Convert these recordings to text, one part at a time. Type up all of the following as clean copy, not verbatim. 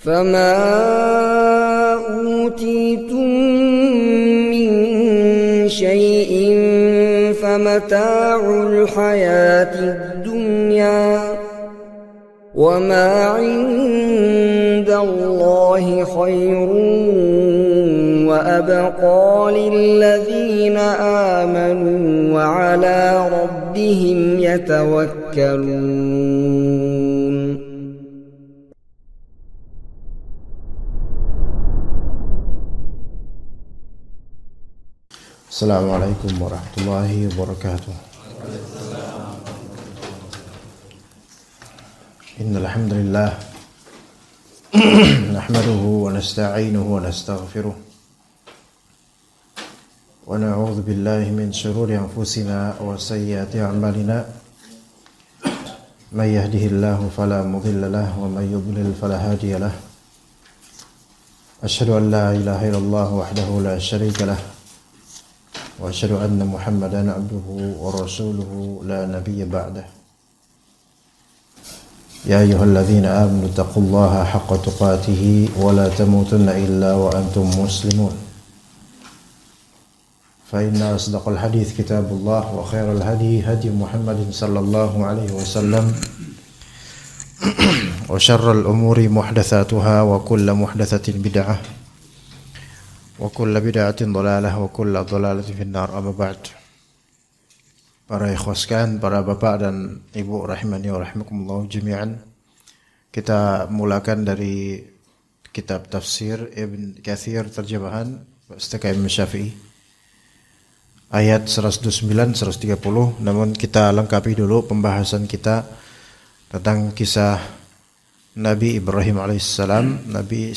فما أوتيتم من شيء فمتاع الحياة الدنيا وما عند الله خير وأبقى للذين آمنوا وعلى ربهم يتوكلون. Assalamualaikum warahmatullahi wabarakatuh. Innal hamdalillah nahmaduhu wa nasta'inuhu wa nastaghfiruh wa na'udzu billahi min shururi anfusina wa sayyiati a'malina. May yahdihillahu fala mudilla lahu wa may yudlil fala hadiya lahu. Asyhadu an la ilaha illallah wahdahu la syarika lahu wa asyhadu anna Muhammadan abduhu wa rasuluhu la nabiyya ba'dah. Ya ayyuhalladzina amanu taqullaha haqqa tuqatih wa la tamutunna illa wa antum muslimun. Fa inna asdaqal hadits kitabullah wa khairal hadi hadi Muhammadin sallallahu alaihi wasallam wa syarrul umuri muhdatsatuha wa kullu muhdatsatin bid'ah wa kullu bid'atin dhalalah wa kullu dhalalatin finnar. Amma ba'd. Para ikhwaskan, para bapak dan ibu rahimani wa rahimakumullah jami'an. Kita mulakan dari kitab tafsir Ibn Katsir terjemahan Ustaz Imam Syafi'i ayat 129 130. Namun kita lengkapi dulu pembahasan kita tentang kisah Nabi Ibrahim alaihissalam, Nabi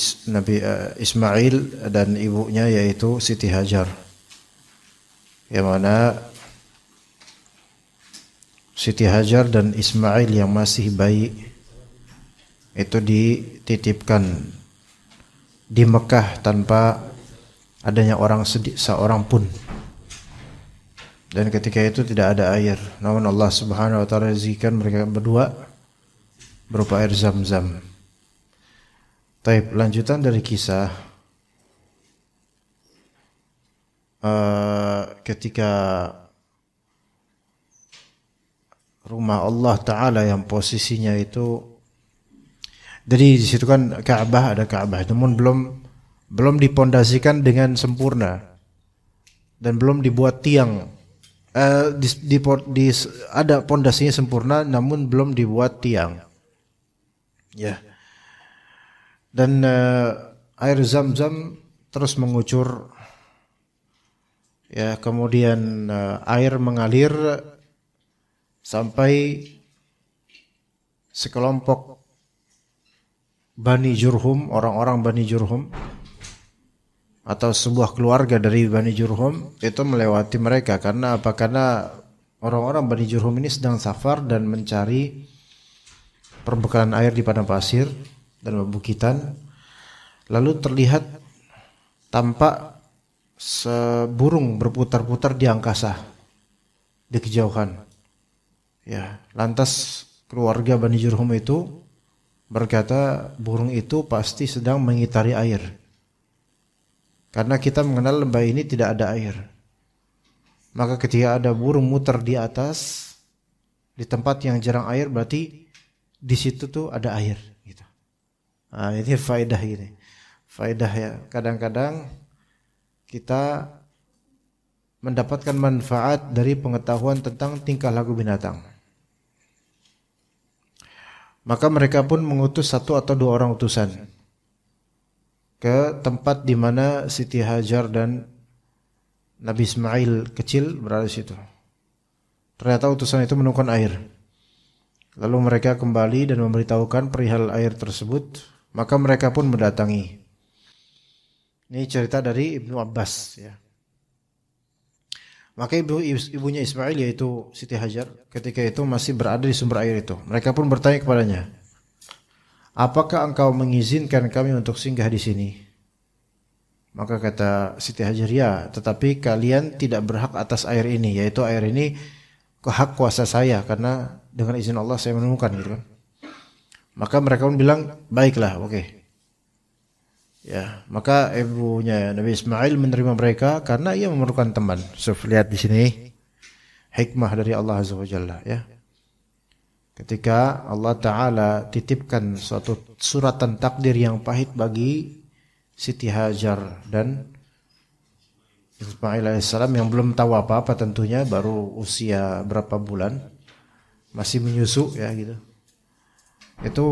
Ismail dan ibunya yaitu Siti Hajar, yang mana Siti Hajar dan Ismail yang masih bayi itu dititipkan di Mekah tanpa adanya seorang pun, dan ketika itu tidak ada air. Namun Allah Subhanahu wa taala rezekikan mereka berdua berupa air Zam-Zam. Taib, lanjutan dari kisah ketika rumah Allah Ta'ala yang posisinya itu, jadi di situ kan Ka'bah, ada Ka'bah, namun belum dipondasikan dengan sempurna dan belum dibuat tiang. Ada pondasinya sempurna namun belum dibuat tiang. Ya. Dan air Zam-Zam terus mengucur. Ya, kemudian air mengalir sampai sekelompok Bani Jurhum, orang-orang Bani Jurhum atau sebuah keluarga dari Bani Jurhum itu melewati mereka. Karena apa? Karena orang-orang Bani Jurhum ini sedang safar dan mencari perbekalan air di padang pasir dan bebukitan. Lalu terlihat tampak seburung berputar-putar di angkasa di kejauhan. Ya, lantas keluarga Bani Jurhum itu berkata, burung itu pasti sedang mengitari air. Karena kita mengenal lembah ini tidak ada air. Maka ketika ada burung muter di atas di tempat yang jarang air, berarti di situ tuh ada air gitu. Nah, ini faedah ini. Faedah ya. Kadang-kadang kita mendapatkan manfaat dari pengetahuan tentang tingkah laku binatang. Maka mereka pun mengutus satu atau dua orang utusan ke tempat di mana Siti Hajar dan Nabi Ismail kecil berada di situ. Ternyata utusan itu menemukan air. Lalu mereka kembali dan memberitahukan perihal air tersebut. Maka mereka pun mendatangi. Ini cerita dari Ibnu Abbas. Ya. Maka ibunya Ismail yaitu Siti Hajar ketika itu masih berada di sumber air itu. Mereka pun bertanya kepadanya, apakah engkau mengizinkan kami untuk singgah di sini? Maka kata Siti Hajar, ya, tetapi kalian tidak berhak atas air ini, yaitu air ini hak kuasa saya karena dengan izin Allah saya menemukan gitu kan. Maka mereka pun bilang, baiklah, oke. Ya, maka ibunya Nabi Ismail menerima mereka karena ia memerlukan teman. So, lihat di sini hikmah dari Allah Azza wa Jalla, ya. Ketika Allah Ta'ala titipkan suatu suratan takdir yang pahit bagi Siti Hajar dan Ismail alaihissalam yang belum tahu apa-apa tentunya, baru usia berapa bulan, masih menyusu ya gitu. Itu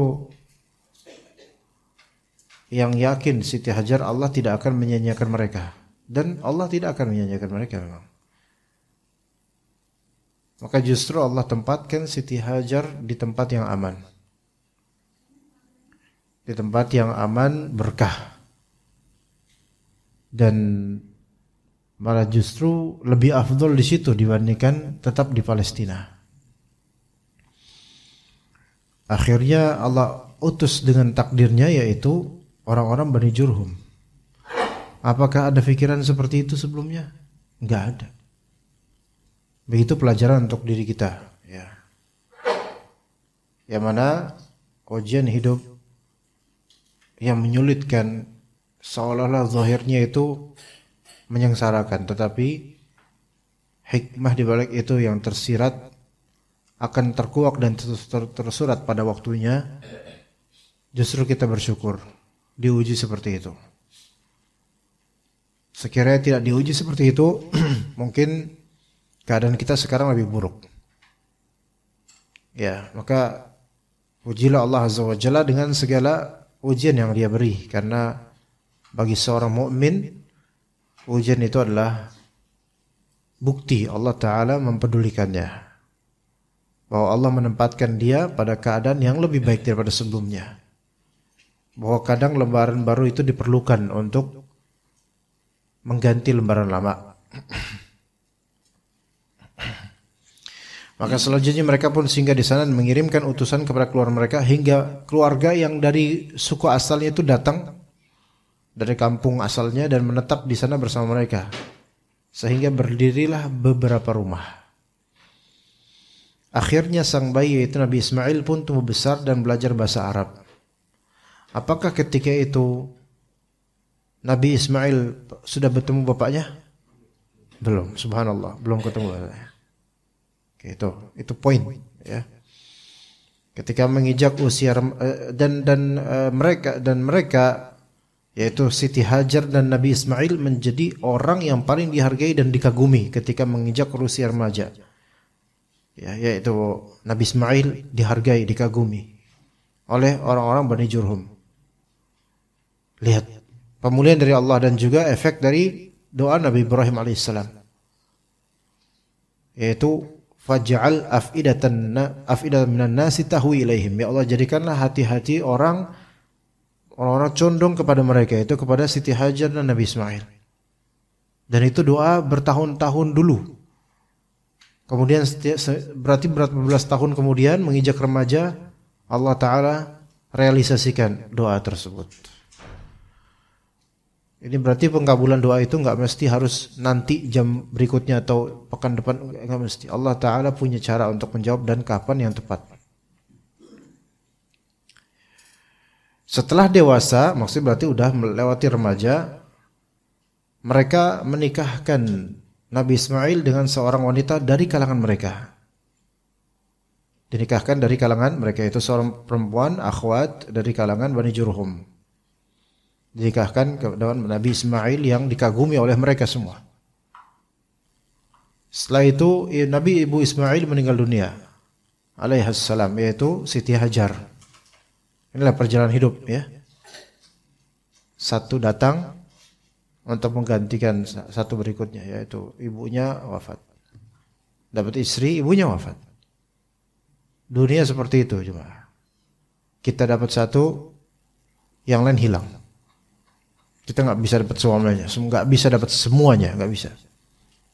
yang yakin Siti Hajar Allah tidak akan menyanyiakan mereka, dan Allah tidak akan menyanyiakan mereka memang. Maka justru Allah tempatkan Siti Hajar di tempat yang aman, di tempat yang aman berkah, dan malah justru lebih afdol di situ dibandingkan tetap di Palestina. Akhirnya Allah utus dengan takdirnya, yaitu orang-orang Bani Jurhum. Apakah ada pikiran seperti itu sebelumnya? Enggak ada. Begitu pelajaran untuk diri kita, ya. Yang mana ujian hidup yang menyulitkan, seolah-olah zahirnya itu menyengsarakan, tetapi hikmah di balik itu yang tersirat akan terkuak dan tersurat pada waktunya. Justru kita bersyukur diuji seperti itu. Sekiranya tidak diuji seperti itu, mungkin keadaan kita sekarang lebih buruk. Ya, maka pujilah Allah Azza wa Jalla dengan segala ujian yang Dia beri, karena bagi seorang mukmin ujian itu adalah bukti Allah Ta'ala mempedulikannya, bahwa Allah menempatkan dia pada keadaan yang lebih baik daripada sebelumnya, bahwa kadang lembaran baru itu diperlukan untuk mengganti lembaran lama. Maka selanjutnya mereka pun singgah di sana dan mengirimkan utusan kepada keluarga mereka, hingga keluarga yang dari suku asalnya itu datang dari kampung asalnya dan menetap di sana bersama mereka, sehingga berdirilah beberapa rumah. Akhirnya sang bayi, yaitu Nabi Ismail, pun tumbuh besar dan belajar bahasa Arab. Apakah ketika itu Nabi Ismail sudah bertemu bapaknya? Belum, subhanallah, belum ketemu. Oke, itu poin, ya. Ketika menginjak usia mereka yaitu Siti Hajar dan Nabi Ismail menjadi orang yang paling dihargai dan dikagumi ketika menginjak usia remaja. Ya, yaitu Nabi Ismail dihargai, dikagumi oleh orang-orang Bani Jurhum. Lihat pemulihan dari Allah dan juga efek dari doa Nabi Ibrahim alaihissalam, yaitu faj'al af'idatan minan nasi tahwi ilaihim. Ya Allah, jadikanlah hati-hati orang-orang condong kepada mereka, itu kepada Siti Hajar dan Nabi Ismail. Dan itu doa bertahun-tahun dulu. Kemudian berarti berapa belas tahun kemudian menginjak remaja, Allah Ta'ala realisasikan doa tersebut. Ini berarti pengkabulan doa itu enggak mesti harus nanti jam berikutnya atau pekan depan, enggak mesti. Allah Ta'ala punya cara untuk menjawab dan kapan yang tepat. Setelah dewasa, maksudnya berarti udah melewati remaja, mereka menikahkan Nabi Ismail dengan seorang wanita dari kalangan mereka. Dinikahkan dari kalangan mereka, itu seorang perempuan akhwat dari kalangan Bani Jurhum. Dinikahkan dengan Nabi Ismail yang dikagumi oleh mereka semua. Setelah itu Nabi Ibu Ismail meninggal dunia alaihissalam, yaitu Siti Hajar. Inilah perjalanan hidup, ya. Satu datang untuk menggantikan satu berikutnya, yaitu ibunya wafat. Dapat istri, ibunya wafat. Dunia seperti itu cuma. Kita dapat satu, yang lain hilang. Kita nggak bisa dapat semuanya, nggak bisa dapat semuanya,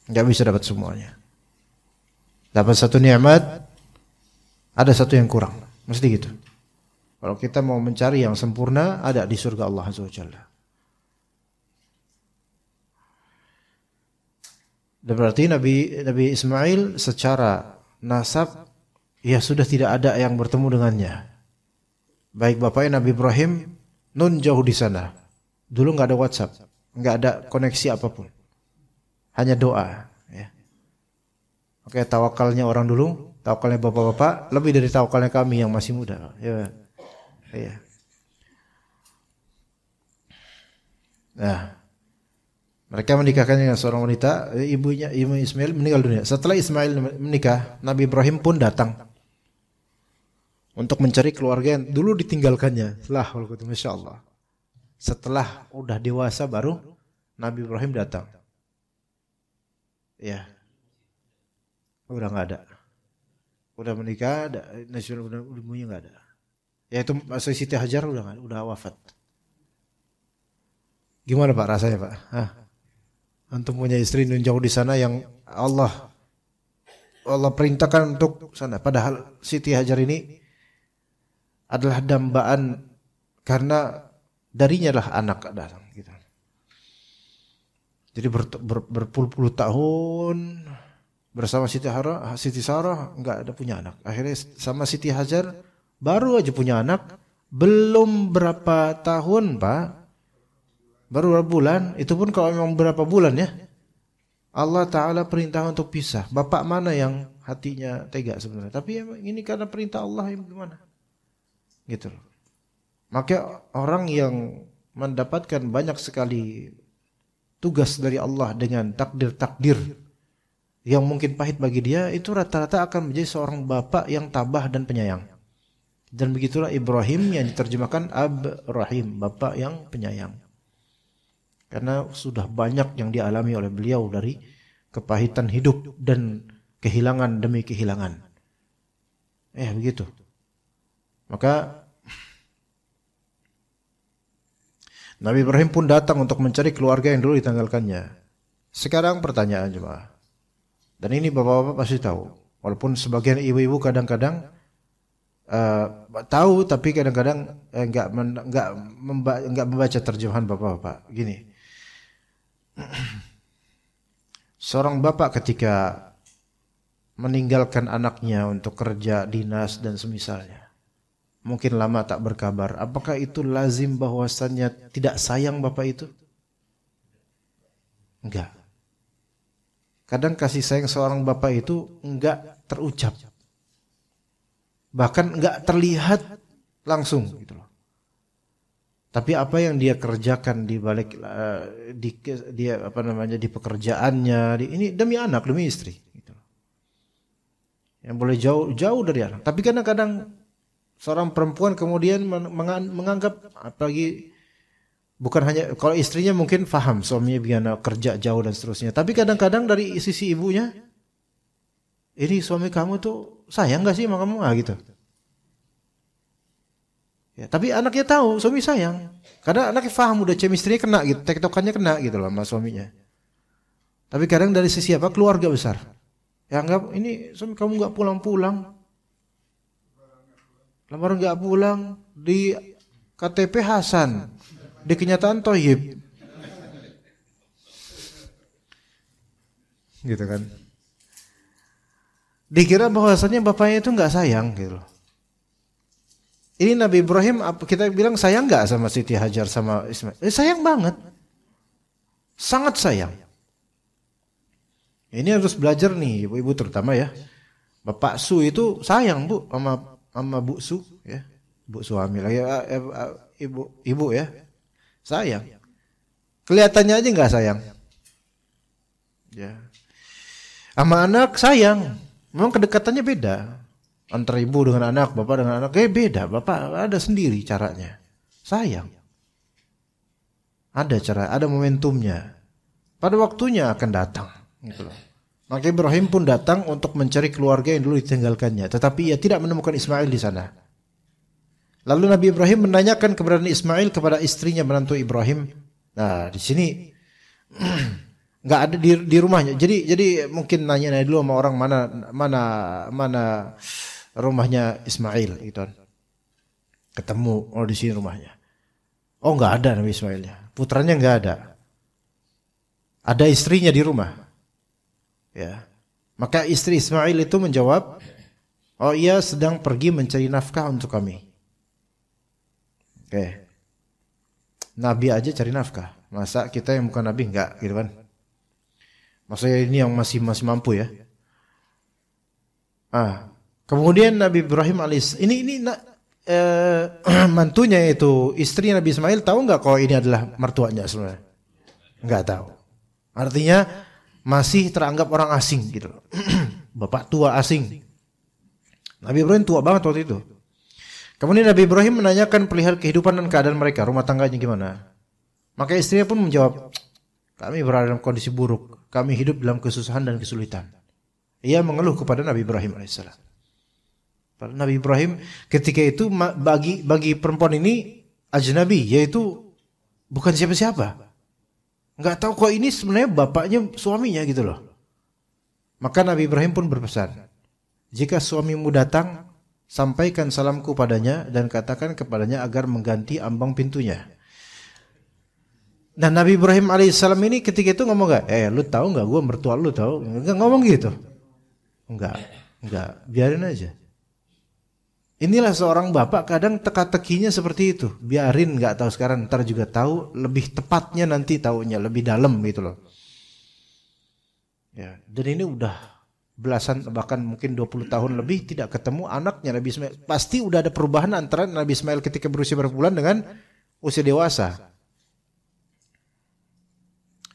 nggak bisa dapat semuanya. Dapat satu nikmat, ada satu yang kurang, mesti gitu. Kalau kita mau mencari yang sempurna, ada di surga Allah Azza wa Jalla. Dan berarti Nabi Ismail secara nasab ya sudah tidak ada yang bertemu dengannya. Baik bapaknya Nabi Ibrahim, nun jauh di sana. Dulu nggak ada WhatsApp, nggak ada koneksi apapun, hanya doa. Ya. Oke, tawakalnya orang dulu, tawakalnya bapak-bapak lebih dari tawakalnya kami yang masih muda. Ya. Ya. Nah, mereka menikahkan dengan seorang wanita, ibunya Ismail meninggal dunia. Setelah Ismail menikah, Nabi Ibrahim pun datang untuk mencari keluarga yang dulu ditinggalkannya. Masya Allah. Setelah udah dewasa baru Nabi Ibrahim datang. Ya, udah nggak ada. Udah menikah, nasional ibunya nggak ada. Ya itu Siti Hajar udah nggak, udah wafat. Gimana Pak rasanya Pak? Antum punya istri jauh di sana yang Allah perintahkan untuk sana. Padahal Siti Hajar ini adalah dambaan karena darinya lah anak datang. Gitu. Jadi berpuluh-puluh tahun bersama Siti Sarah nggak ada punya anak. Akhirnya sama Siti Hajar baru aja punya anak. Belum berapa tahun Pak. Baru berapa bulan, itu pun kalau memang berapa bulan ya. Allah Ta'ala perintah untuk pisah. Bapak mana yang hatinya tega sebenarnya. Tapi ini karena perintah Allah yang gimana. Gitu loh. Maka orang yang mendapatkan banyak sekali tugas dari Allah dengan takdir-takdir yang mungkin pahit bagi dia, itu rata-rata akan menjadi seorang bapak yang tabah dan penyayang. Dan begitulah Ibrahim yang diterjemahkan Ab-Rahim, bapak yang penyayang. Karena sudah banyak yang dialami oleh beliau dari kepahitan hidup dan kehilangan demi kehilangan. Begitu. Maka Nabi Ibrahim pun datang untuk mencari keluarga yang dulu ditanggalkannya. Sekarang pertanyaan jemaah. Dan ini bapak-bapak pasti tahu. Walaupun sebagian ibu-ibu kadang-kadang tahu, tapi kadang-kadang enggak membaca terjemahan bapak-bapak. Gini. Seorang bapak ketika meninggalkan anaknya untuk kerja dinas dan semisalnya, mungkin lama tak berkabar, apakah itu lazim bahwasannya tidak sayang bapak itu? Enggak. Kadang kasih sayang seorang bapak itu enggak terucap, bahkan enggak terlihat langsung gitu loh. Tapi apa yang dia kerjakan di balik di pekerjaannya, ini demi anak, demi istri gitu. Yang boleh jauh dari anak. Tapi kadang-kadang seorang perempuan kemudian menganggap, apalagi bukan hanya kalau istrinya mungkin paham suaminya biar kerja jauh dan seterusnya. Tapi kadang-kadang dari sisi ibunya, ini suami kamu tuh sayang gak sih sama kamu gitu. Ya, tapi anaknya tahu suami sayang. Karena anaknya paham udah chemistry-nya kena gitu, tektokannya kena gitu loh sama suaminya. Tapi kadang dari sisi apa? Keluarga besar. Ya anggap ini suami kamu enggak pulang-pulang. Lamaran enggak pulang, di KTP Hasan, di kenyataan Toyib. Gitu kan. Dikira bahwasannya bapaknya itu enggak sayang gitu loh. Ini Nabi Ibrahim, kita bilang sayang gak sama Siti Hajar sama Ismail? Sayang banget. Sangat sayang. Ini harus belajar nih ibu-ibu terutama ya. Bapak Su itu sayang Bu sama Bu Su ya. Bu suami lagi ibu ya. Sayang. Kelihatannya aja gak sayang. Ya. Sama anak sayang. Memang kedekatannya beda. Antara ibu dengan anak, bapak dengan anak, beda. Bapak ada sendiri caranya. Sayang. Ada cara, ada momentumnya. Pada waktunya akan datang. Gitu loh. Maka Ibrahim pun datang untuk mencari keluarga yang dulu ditinggalkannya. Tetapi ia tidak menemukan Ismail di sana. Lalu Nabi Ibrahim menanyakan keberadaan Ismail kepada istrinya menantu Ibrahim. Nah di sini nggak ada di rumahnya. Jadi mungkin nanya dulu sama orang mana rumahnya Ismail gitu. Ketemu, di sini rumahnya. Oh nggak ada Nabi Ismailnya, putranya nggak ada. Ada istrinya di rumah. Ya, maka istri Ismail itu menjawab, oh ia sedang pergi mencari nafkah untuk kami. Oke. Nabi aja cari nafkah. Masa kita yang bukan nabi enggak gitu kan? Maksudnya ini yang masih mampu ya. Kemudian Nabi Ibrahim mantunya itu istri Nabi Ismail tahu nggak kalau ini adalah mertuanya sebenarnya? Nggak tahu. Artinya masih teranggap orang asing gitu. Bapak tua asing. Nabi Ibrahim tua banget waktu itu. Kemudian Nabi Ibrahim menanyakan perihal kehidupan dan keadaan mereka, rumah tangganya gimana. Maka istrinya pun menjawab, kami berada dalam kondisi buruk, kami hidup dalam kesusahan dan kesulitan. Ia mengeluh kepada Nabi Ibrahim alaihissalam. Nabi Ibrahim ketika itu bagi perempuan ini ajnabi, yaitu bukan siapa-siapa. Enggak tahu kok ini sebenarnya bapaknya suaminya gitu loh. Maka Nabi Ibrahim pun berpesan, jika suamimu datang, sampaikan salamku padanya dan katakan kepadanya agar mengganti ambang pintunya. Dan Nabi Ibrahim alaihissalam ini ketika itu ngomong gak, lu tahu nggak gue mertua lu tahu? Enggak ngomong gitu. Enggak, biarin aja. Inilah seorang bapak kadang teka-tekinya seperti itu. Biarin, nggak tahu sekarang, ntar juga tahu. Lebih tepatnya nanti taunya lebih dalam gitu loh. Ya, dan ini udah belasan bahkan mungkin 20 tahun lebih tidak ketemu anaknya Nabi Ismail. Pasti udah ada perubahan antara Nabi Ismail ketika berusia berapa bulan dengan usia dewasa.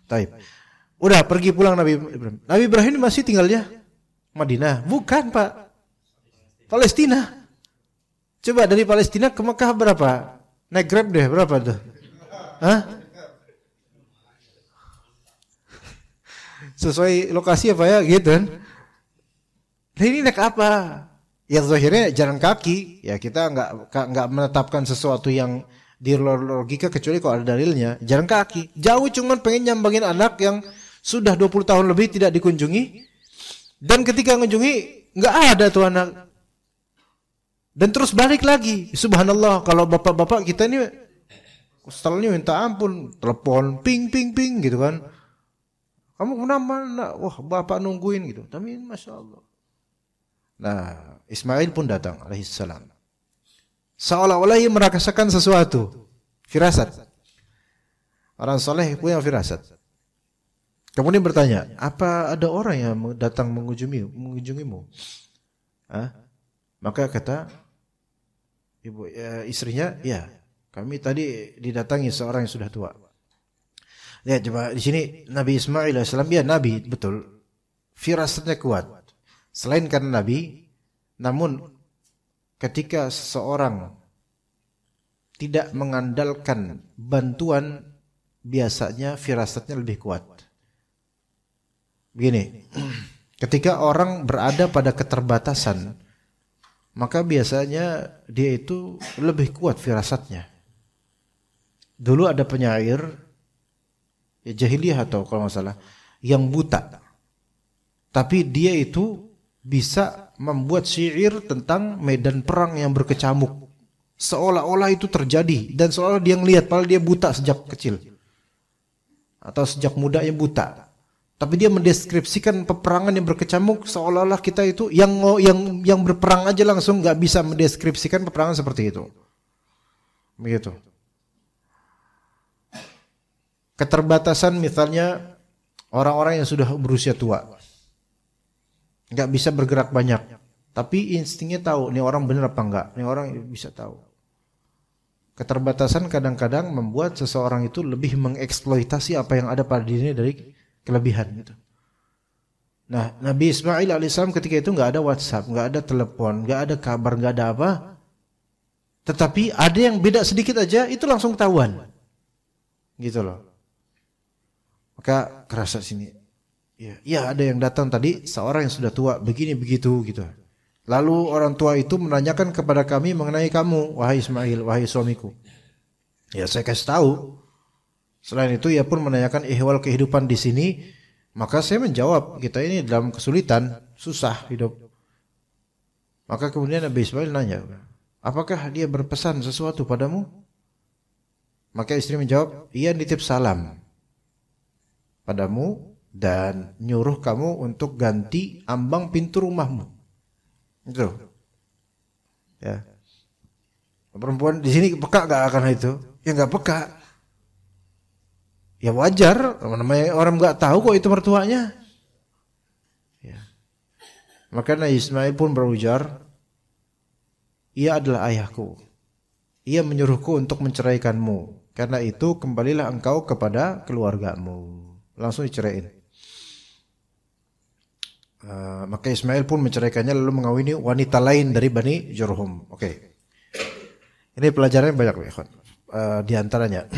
Taib. Udah pergi pulang Nabi Ibrahim. Nabi Ibrahim masih tinggalnya Madinah. Bukan Pak. Palestina. Coba dari Palestina ke Mekah berapa? Naik Grab deh berapa tuh? Sesuai lokasi apa ya gitu kan? Nah, ini naik apa? Ya zahirnya jalan kaki. Ya kita nggak menetapkan sesuatu yang di luar logika kecuali kalau ada dalilnya. Jalan kaki. Jauh cuman pengen nyambangin anak yang sudah 20 tahun lebih tidak dikunjungi. Dan ketika mengunjungi nggak ada tuh anak. Dan terus balik lagi. Subhanallah, kalau bapak-bapak kita ini setelahnya minta ampun, telepon ping gitu kan. Kamu kenapa? Wah, bapak nungguin gitu. Tapi Masya Allah. Nah, Ismail pun datang alaihissalam. Seolah-olah ia merasakan sesuatu. Firasat. Orang soleh punya firasat. Kemudian bertanya, apa ada orang yang datang mengunjungimu? Maka kata istrinya, ya, kami tadi didatangi seorang yang sudah tua. Lihat coba di sini Nabi Ismail alaihissalam, ya Nabi betul, firasatnya kuat. Selain karena Nabi, namun ketika seseorang tidak mengandalkan bantuan, biasanya firasatnya lebih kuat. Begini, ketika orang berada pada keterbatasan, maka biasanya dia itu lebih kuat firasatnya. Dulu ada penyair ya jahiliyah atau kalau nggak salah yang buta, tapi dia itu bisa membuat syair tentang medan perang yang berkecamuk, seolah-olah itu terjadi dan seolah dia ngelihat, padahal dia buta sejak kecil atau sejak mudanya buta. Tapi dia mendeskripsikan peperangan yang berkecamuk seolah-olah kita itu yang berperang aja langsung nggak bisa mendeskripsikan peperangan seperti itu. Begitu. Keterbatasan misalnya orang-orang yang sudah berusia tua, nggak bisa bergerak banyak, tapi instingnya tahu nih orang benar apa enggak, nih orang bisa tahu. Keterbatasan kadang-kadang membuat seseorang itu lebih mengeksploitasi apa yang ada pada dirinya dari kelebihan gitu. Nah, Nabi Ismail alaihissalam ketika itu nggak ada WhatsApp, nggak ada telepon, nggak ada kabar, nggak ada apa. Tetapi ada yang beda sedikit aja itu langsung ketahuan, gitu loh. Maka kerasa sini, ya ada yang datang tadi seorang yang sudah tua begini begitu gitu. Lalu orang tua itu menanyakan kepada kami mengenai kamu, wahai Ismail, wahai suamiku. Ya saya kasih tahu. Selain itu ia pun menanyakan ihwal kehidupan di sini, maka saya menjawab kita ini dalam kesulitan, susah hidup. Maka kemudian Nabi Ismail nanya, apakah dia berpesan sesuatu padamu? Maka istri menjawab, ia nitip salam padamu dan nyuruh kamu untuk ganti ambang pintu rumahmu. Itu. Ya. Perempuan di sini peka gak akan itu? Ya nggak peka. Ya wajar, namanya orang nggak tahu kok itu mertuanya. Ya. Makanya Ismail pun berujar, ia adalah ayahku. Ia menyuruhku untuk menceraikanmu. Karena itu kembalilah engkau kepada keluargamu. Langsung diceraiin. Maka Ismail pun menceraikannya lalu mengawini wanita lain dari Bani Jurhum. Oke. Ini pelajarannya banyak ya, di antaranya.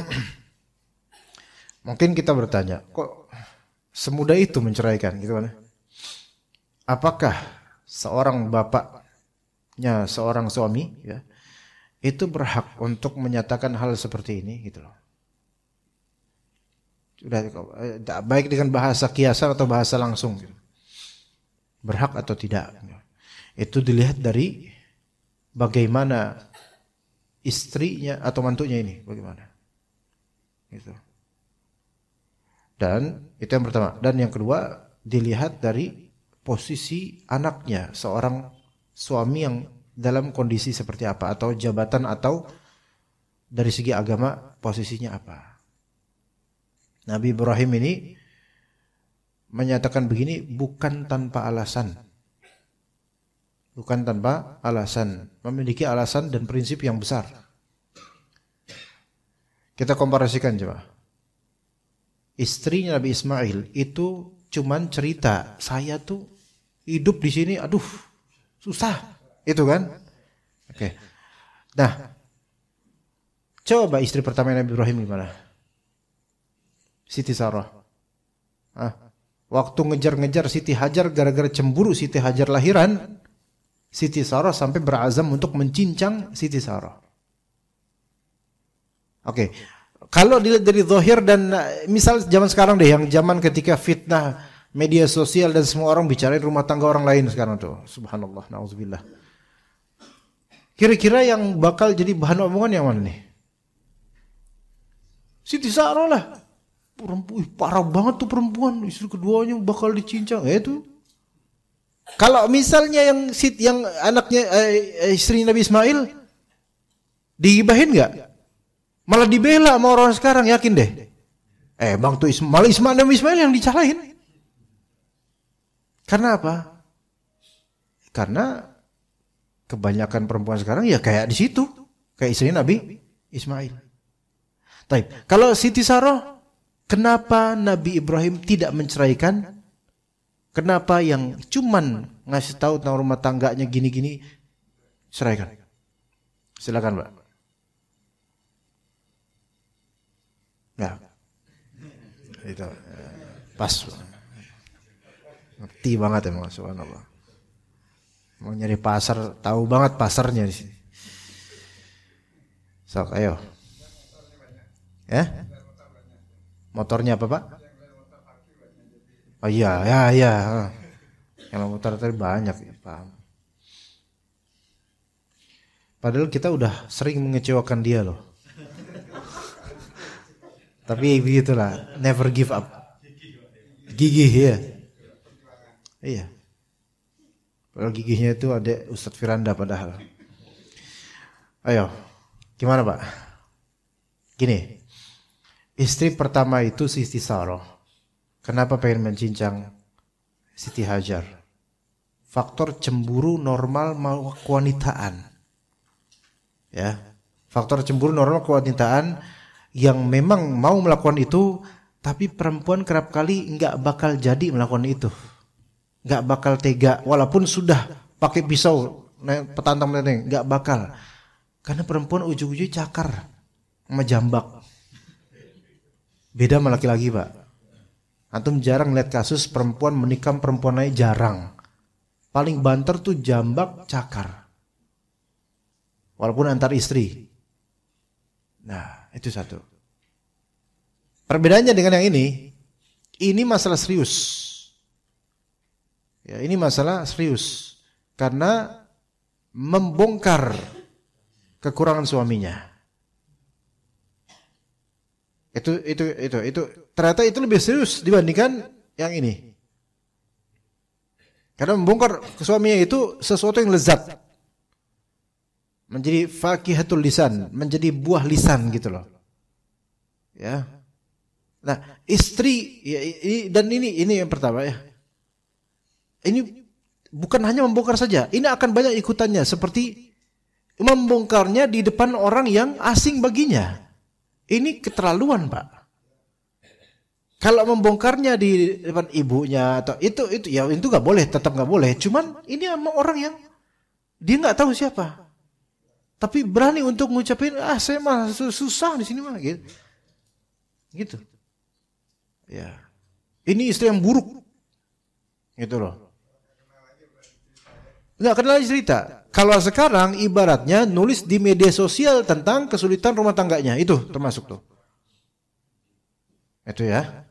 Mungkin kita bertanya, kok semudah itu menceraikan gitu kan? Apakah seorang bapaknya seorang suami ya, itu berhak untuk menyatakan hal seperti ini gitu loh. Sudah baik dengan bahasa kiasan atau bahasa langsung gitu. Berhak atau tidak. Itu dilihat dari bagaimana istrinya atau mantunya ini bagaimana. Gitu. Dan itu yang pertama. Dan yang kedua dilihat dari posisi anaknya, seorang suami yang dalam kondisi seperti apa, atau jabatan, atau dari segi agama posisinya apa. Nabi Ibrahim ini menyatakan begini bukan tanpa alasan. Bukan tanpa alasan, memiliki alasan dan prinsip yang besar. Kita komparasikan coba. Istrinya Nabi Ismail itu cuman cerita, saya tuh hidup di sini, aduh susah, itu kan? Oke. Nah, coba istri pertama Nabi Ibrahim gimana? Siti Sarah. Waktu ngejar-ngejar Siti Hajar, gara-gara cemburu Siti Hajar lahiran, Siti Sarah sampai berazam untuk mencincang Siti Sarah. Oke. Kalau dilihat dari zahir dan misal zaman sekarang deh, yang zaman ketika fitnah media sosial dan semua orang bicarain rumah tangga orang lain sekarang tuh, subhanallah, na'udzubillah. Kira-kira yang bakal jadi bahan omongan yang mana nih? Siti Sarah lah. Perempuan parah banget tuh perempuan, istri keduanya bakal dicincang. Itu. Kalau misalnya yang anaknya istri Nabi Ismail digibahin enggak? Malah dibela sama orang sekarang, yakin deh. Bang tuh malah Nabi Ismail yang dicalain. Karena apa? Karena kebanyakan perempuan sekarang ya kayak di situ, kayak istri Nabi Ismail. Taib. Kalau Siti Sarah, kenapa Nabi Ibrahim tidak menceraikan? Kenapa yang cuman ngasih tahu tentang rumah tangganya gini-gini ceraikan? Silakan, Mbak. Ya. Itu pas. Ngerti banget emang, subhanallah. Mau nyari pasar, tahu banget pasarnya di sini. Sok, ayo. Ya? Motornya apa, Pak? Oh iya. Yang motor tadi banyak ya, paham. Padahal kita udah sering mengecewakan dia loh. Tapi begitulah, never give up. Gigih ya. Iya. Padahal gigihnya itu ada Ustadz Firanda padahal. Ayo, gimana Pak? Gini, istri pertama itu Siti Sarah. Kenapa pengen mencincang Siti Hajar? Faktor cemburu normal mau kewanitaan. Ya, faktor cemburu normal kewanitaan yang memang mau melakukan itu, tapi perempuan kerap kali nggak bakal jadi melakukan itu, nggak bakal tega, walaupun sudah pakai pisau, petantang menenteng, nggak bakal, karena perempuan ujung-ujungnya cakar, sama jambak. Beda sama laki-laki, Pak. Antum jarang lihat kasus perempuan menikam perempuan lain, jarang. Paling banter tuh jambak, cakar, walaupun antar istri. Nah, itu satu. Perbedaannya dengan yang ini masalah serius. Ya, ini masalah serius karena membongkar kekurangan suaminya. Itu ternyata itu lebih serius dibandingkan yang ini. Karena membongkar suaminya itu sesuatu yang lezat. Menjadi fakihatul lisan, menjadi buah lisan gitu loh. Ya. Nah, istri ya, dan ini yang pertama ya. Ini bukan hanya membongkar saja, ini akan banyak ikutannya seperti membongkarnya di depan orang yang asing baginya. Ini keterlaluan, Pak. Kalau membongkarnya di depan ibunya atau itu ya itu nggak boleh, tetap nggak boleh. Cuman ini sama orang yang dia nggak tahu siapa, tapi berani untuk ngucapin saya mah susah di sini mah gitu. Ya, ini istri yang buruk, gitu loh. Nggak kenal cerita. Kalau sekarang ibaratnya nulis di media sosial tentang kesulitan rumah tangganya, itu termasuk tuh. Itu ya.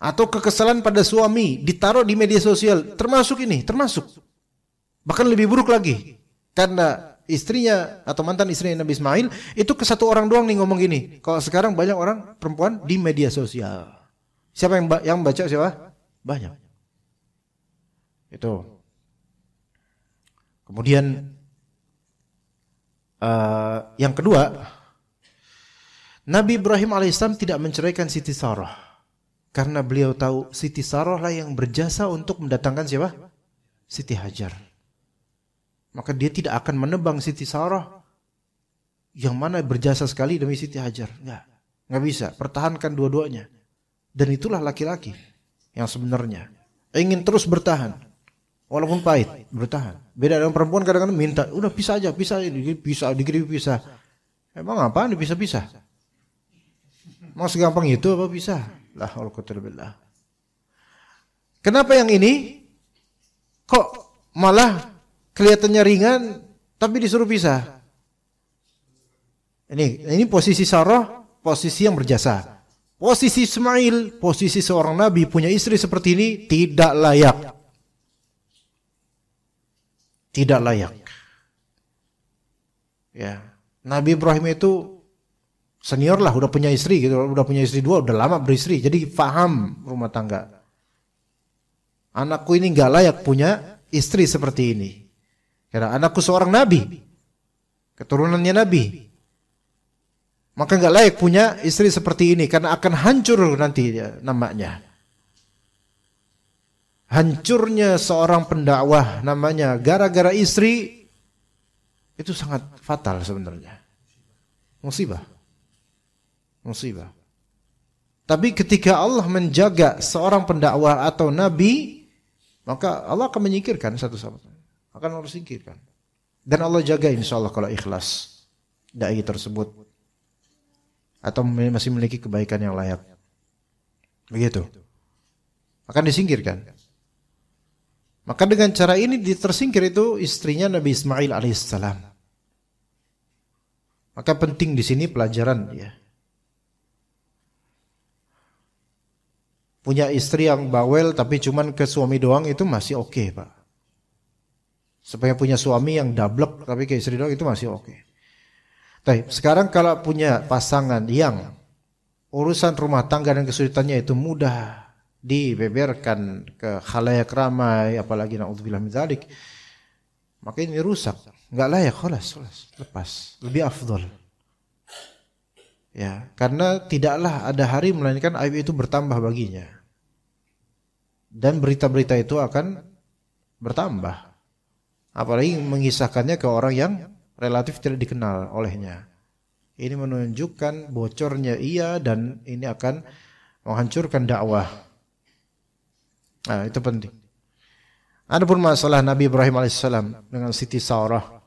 Atau kekesalan pada suami ditaruh di media sosial, termasuk ini, termasuk. Bahkan lebih buruk lagi. Karena istrinya atau mantan istrinya Nabi Ismail itu ke satu orang doang nih ngomong gini. Kalau sekarang banyak orang perempuan di media sosial. Siapa yang baca siapa? Banyak. Itu. Kemudian yang kedua, Nabi Ibrahim alaihissalam tidak menceraikan Siti Sarah karena beliau tahu Siti Sarah lah yang berjasa untuk mendatangkan siapa? Siti Hajar. Maka dia tidak akan menebang Siti Sarah yang mana berjasa sekali demi Siti Hajar. Nggak bisa. Pertahankan dua-duanya. Dan itulah laki-laki yang sebenarnya ingin terus bertahan. Walaupun pahit, bertahan. Beda dengan perempuan kadang-kadang minta, udah pisah aja, pisah, pisah. Emang apaan dipisah-pisah? Mau segampang itu apa pisah? La haula wala quwwata illa billah. Kenapa yang ini kok malah kelihatannya ringan tapi disuruh pisah? Ini posisi Sarah, posisi yang berjasa. Posisi Ismail, posisi seorang nabi punya istri seperti ini tidak layak. Tidak layak. Ya, Nabi Ibrahim itu senior lah, udah punya istri gitu, udah punya istri dua, udah lama beristri, jadi paham rumah tangga. Anakku ini nggak layak punya istri seperti ini. Karena anakku seorang nabi, keturunannya nabi, maka nggak layak punya istri seperti ini karena akan hancur nanti namanya. Hancurnya seorang pendakwah namanya gara-gara istri itu sangat fatal sebenarnya. Musibah. Tapi ketika Allah menjaga seorang pendakwah atau nabi, maka Allah akan menyingkirkan satu sama lain. Akan Allah singkirkan. Dan Allah jaga insyaallah kalau ikhlas dai tersebut atau masih memiliki kebaikan yang layak. Begitu. Akan disingkirkan. Maka dengan cara ini tersingkir itu istrinya Nabi Ismail alaihissalam. Maka penting di sini pelajaran ya. Punya istri yang bawel tapi cuman ke suami doang itu masih oke, Pak. Supaya punya suami yang dablek tapi ke istri doang itu masih oke. Tapi sekarang kalau punya pasangan yang urusan rumah tangga dan kesulitannya itu mudah dibeberkan ke khalayak ramai, apalagi naudzubillah min dzalik, maka ini rusak, enggak layak, khalas, lepas, lebih afdal. Ya, karena tidaklah ada hari melainkan aib itu bertambah baginya. Dan berita-berita itu akan bertambah. Apalagi mengisahkannya ke orang yang relatif tidak dikenal olehnya. Ini menunjukkan bocornya ia dan ini akan menghancurkan dakwah. Nah, itu penting. Adapun masalah Nabi Ibrahim alaihissalam dengan Siti Sarah,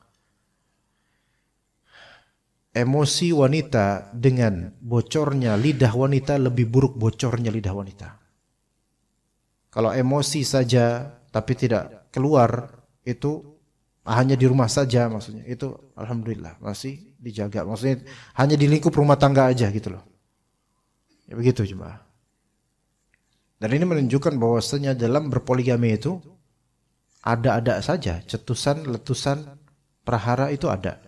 emosi wanita dengan bocornya lidah wanita lebih buruk bocornya lidah wanita. Kalau emosi saja tapi tidak keluar, itu hanya di rumah saja maksudnya, itu alhamdulillah masih dijaga. Maksudnya hanya di lingkup rumah tangga aja gitu loh. Ya begitu cuma. Dan ini menunjukkan bahwasanya dalam berpoligami itu ada saja cetusan, letusan, prahara itu ada.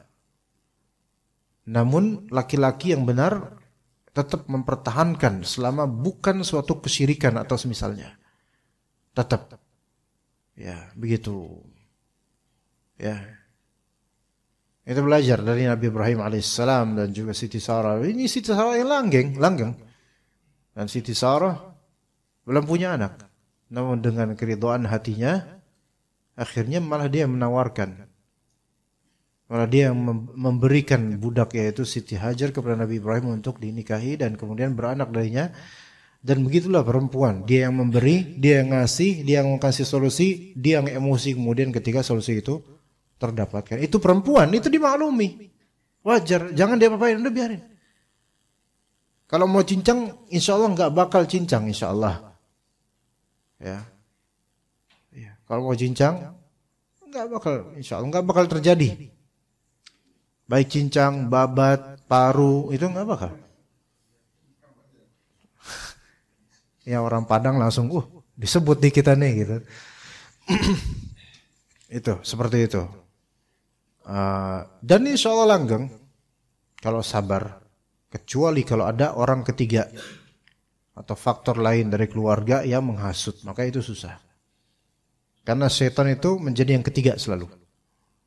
Namun laki-laki yang benar tetap mempertahankan selama bukan suatu kesyirikan atau semisalnya. Tetap. Ya, begitu. Ya. Itu belajar dari Nabi Ibrahim alaihissalam dan juga Siti Sarah. Ini Siti Sarah yang langgeng. Dan Siti Sarah belum punya anak. Namun dengan keridhaan hatinya, akhirnya malah dia menawarkan. Malah dia memberikan budak yaitu Siti Hajar kepada Nabi Ibrahim untuk dinikahi dan kemudian beranak darinya. Dan begitulah perempuan. Dia yang memberi, dia yang ngasih, dia yang kasih solusi, dia yang emosi kemudian ketika solusi itu terdapatkan. Itu perempuan, itu dimaklumi. Wajar, jangan dia apa-apain, udah biarin. Kalau mau cincang, insya Allah nggak bakal cincang, insya Allah. Ya. Kalau mau cincang, nggak bakal, insya Allah nggak bakal terjadi. Baik cincang, babat, paru, itu nggak bakal. Ya orang Padang langsung, disebut di kita nih gitu. Itu seperti itu. Dan insya Allah langgeng kalau sabar, kecuali kalau ada orang ketiga atau faktor lain dari keluarga yang menghasut, maka itu susah. Karena setan itu menjadi yang ketiga selalu.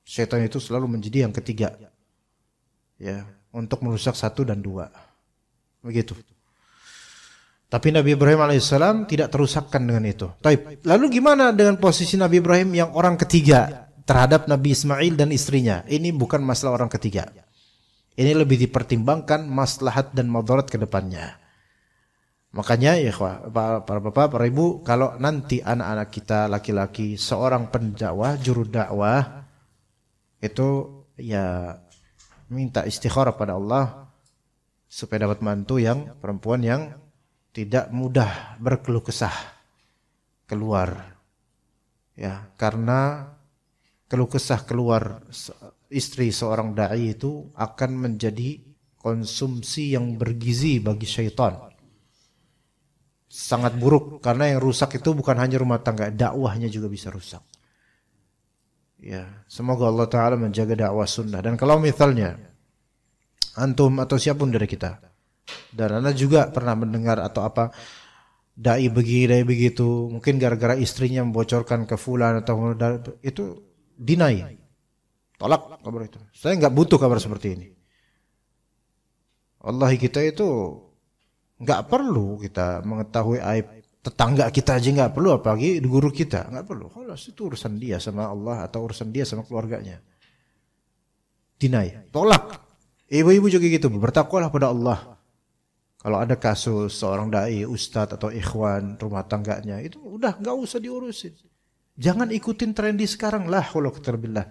Setan itu selalu menjadi yang ketiga, ya, untuk merusak 1 dan 2. Begitu. Tapi Nabi Ibrahim alaihissalam tidak terusakkan dengan itu. Lalu gimana dengan posisi Nabi Ibrahim yang orang ketiga terhadap Nabi Ismail dan istrinya? Ini bukan masalah orang ketiga. Ini lebih dipertimbangkan maslahat dan madarat ke depannya. Makanya ya para bapak, para ibu, kalau nanti anak-anak kita laki-laki seorang pendakwah, juru dakwah, itu ya minta istikharah pada Allah supaya dapat mantu yang perempuan yang tidak mudah berkeluh kesah keluar. Ya, karena keluh kesah keluar istri seorang dai itu akan menjadi konsumsi yang bergizi bagi syaitan. Sangat buruk, karena yang rusak itu bukan hanya rumah tangga, dakwahnya juga bisa rusak. Ya, semoga Allah Ta'ala menjaga dakwah sunnah. Dan kalau misalnya antum atau siapapun dari kita, dan Anda juga pernah mendengar atau apa, dai begini, dai begitu, mungkin gara-gara istrinya membocorkan ke fulan atau itu, deny, tolak kabar itu. Saya nggak butuh kabar seperti ini. Wallahi kita itu nggak perlu kita mengetahui aib tetangga kita aja, nggak perlu, apalagi guru kita, nggak perlu. Kalau itu urusan dia sama Allah atau urusan dia sama keluarganya. Deny, tolak. Ibu-ibu juga gitu, bertakwalah pada Allah. Kalau ada kasus seorang dai, ustadz atau ikhwan rumah tangganya, itu udah nggak usah diurusin. Jangan ikutin tren di sekarang lah, kalau keterbillah.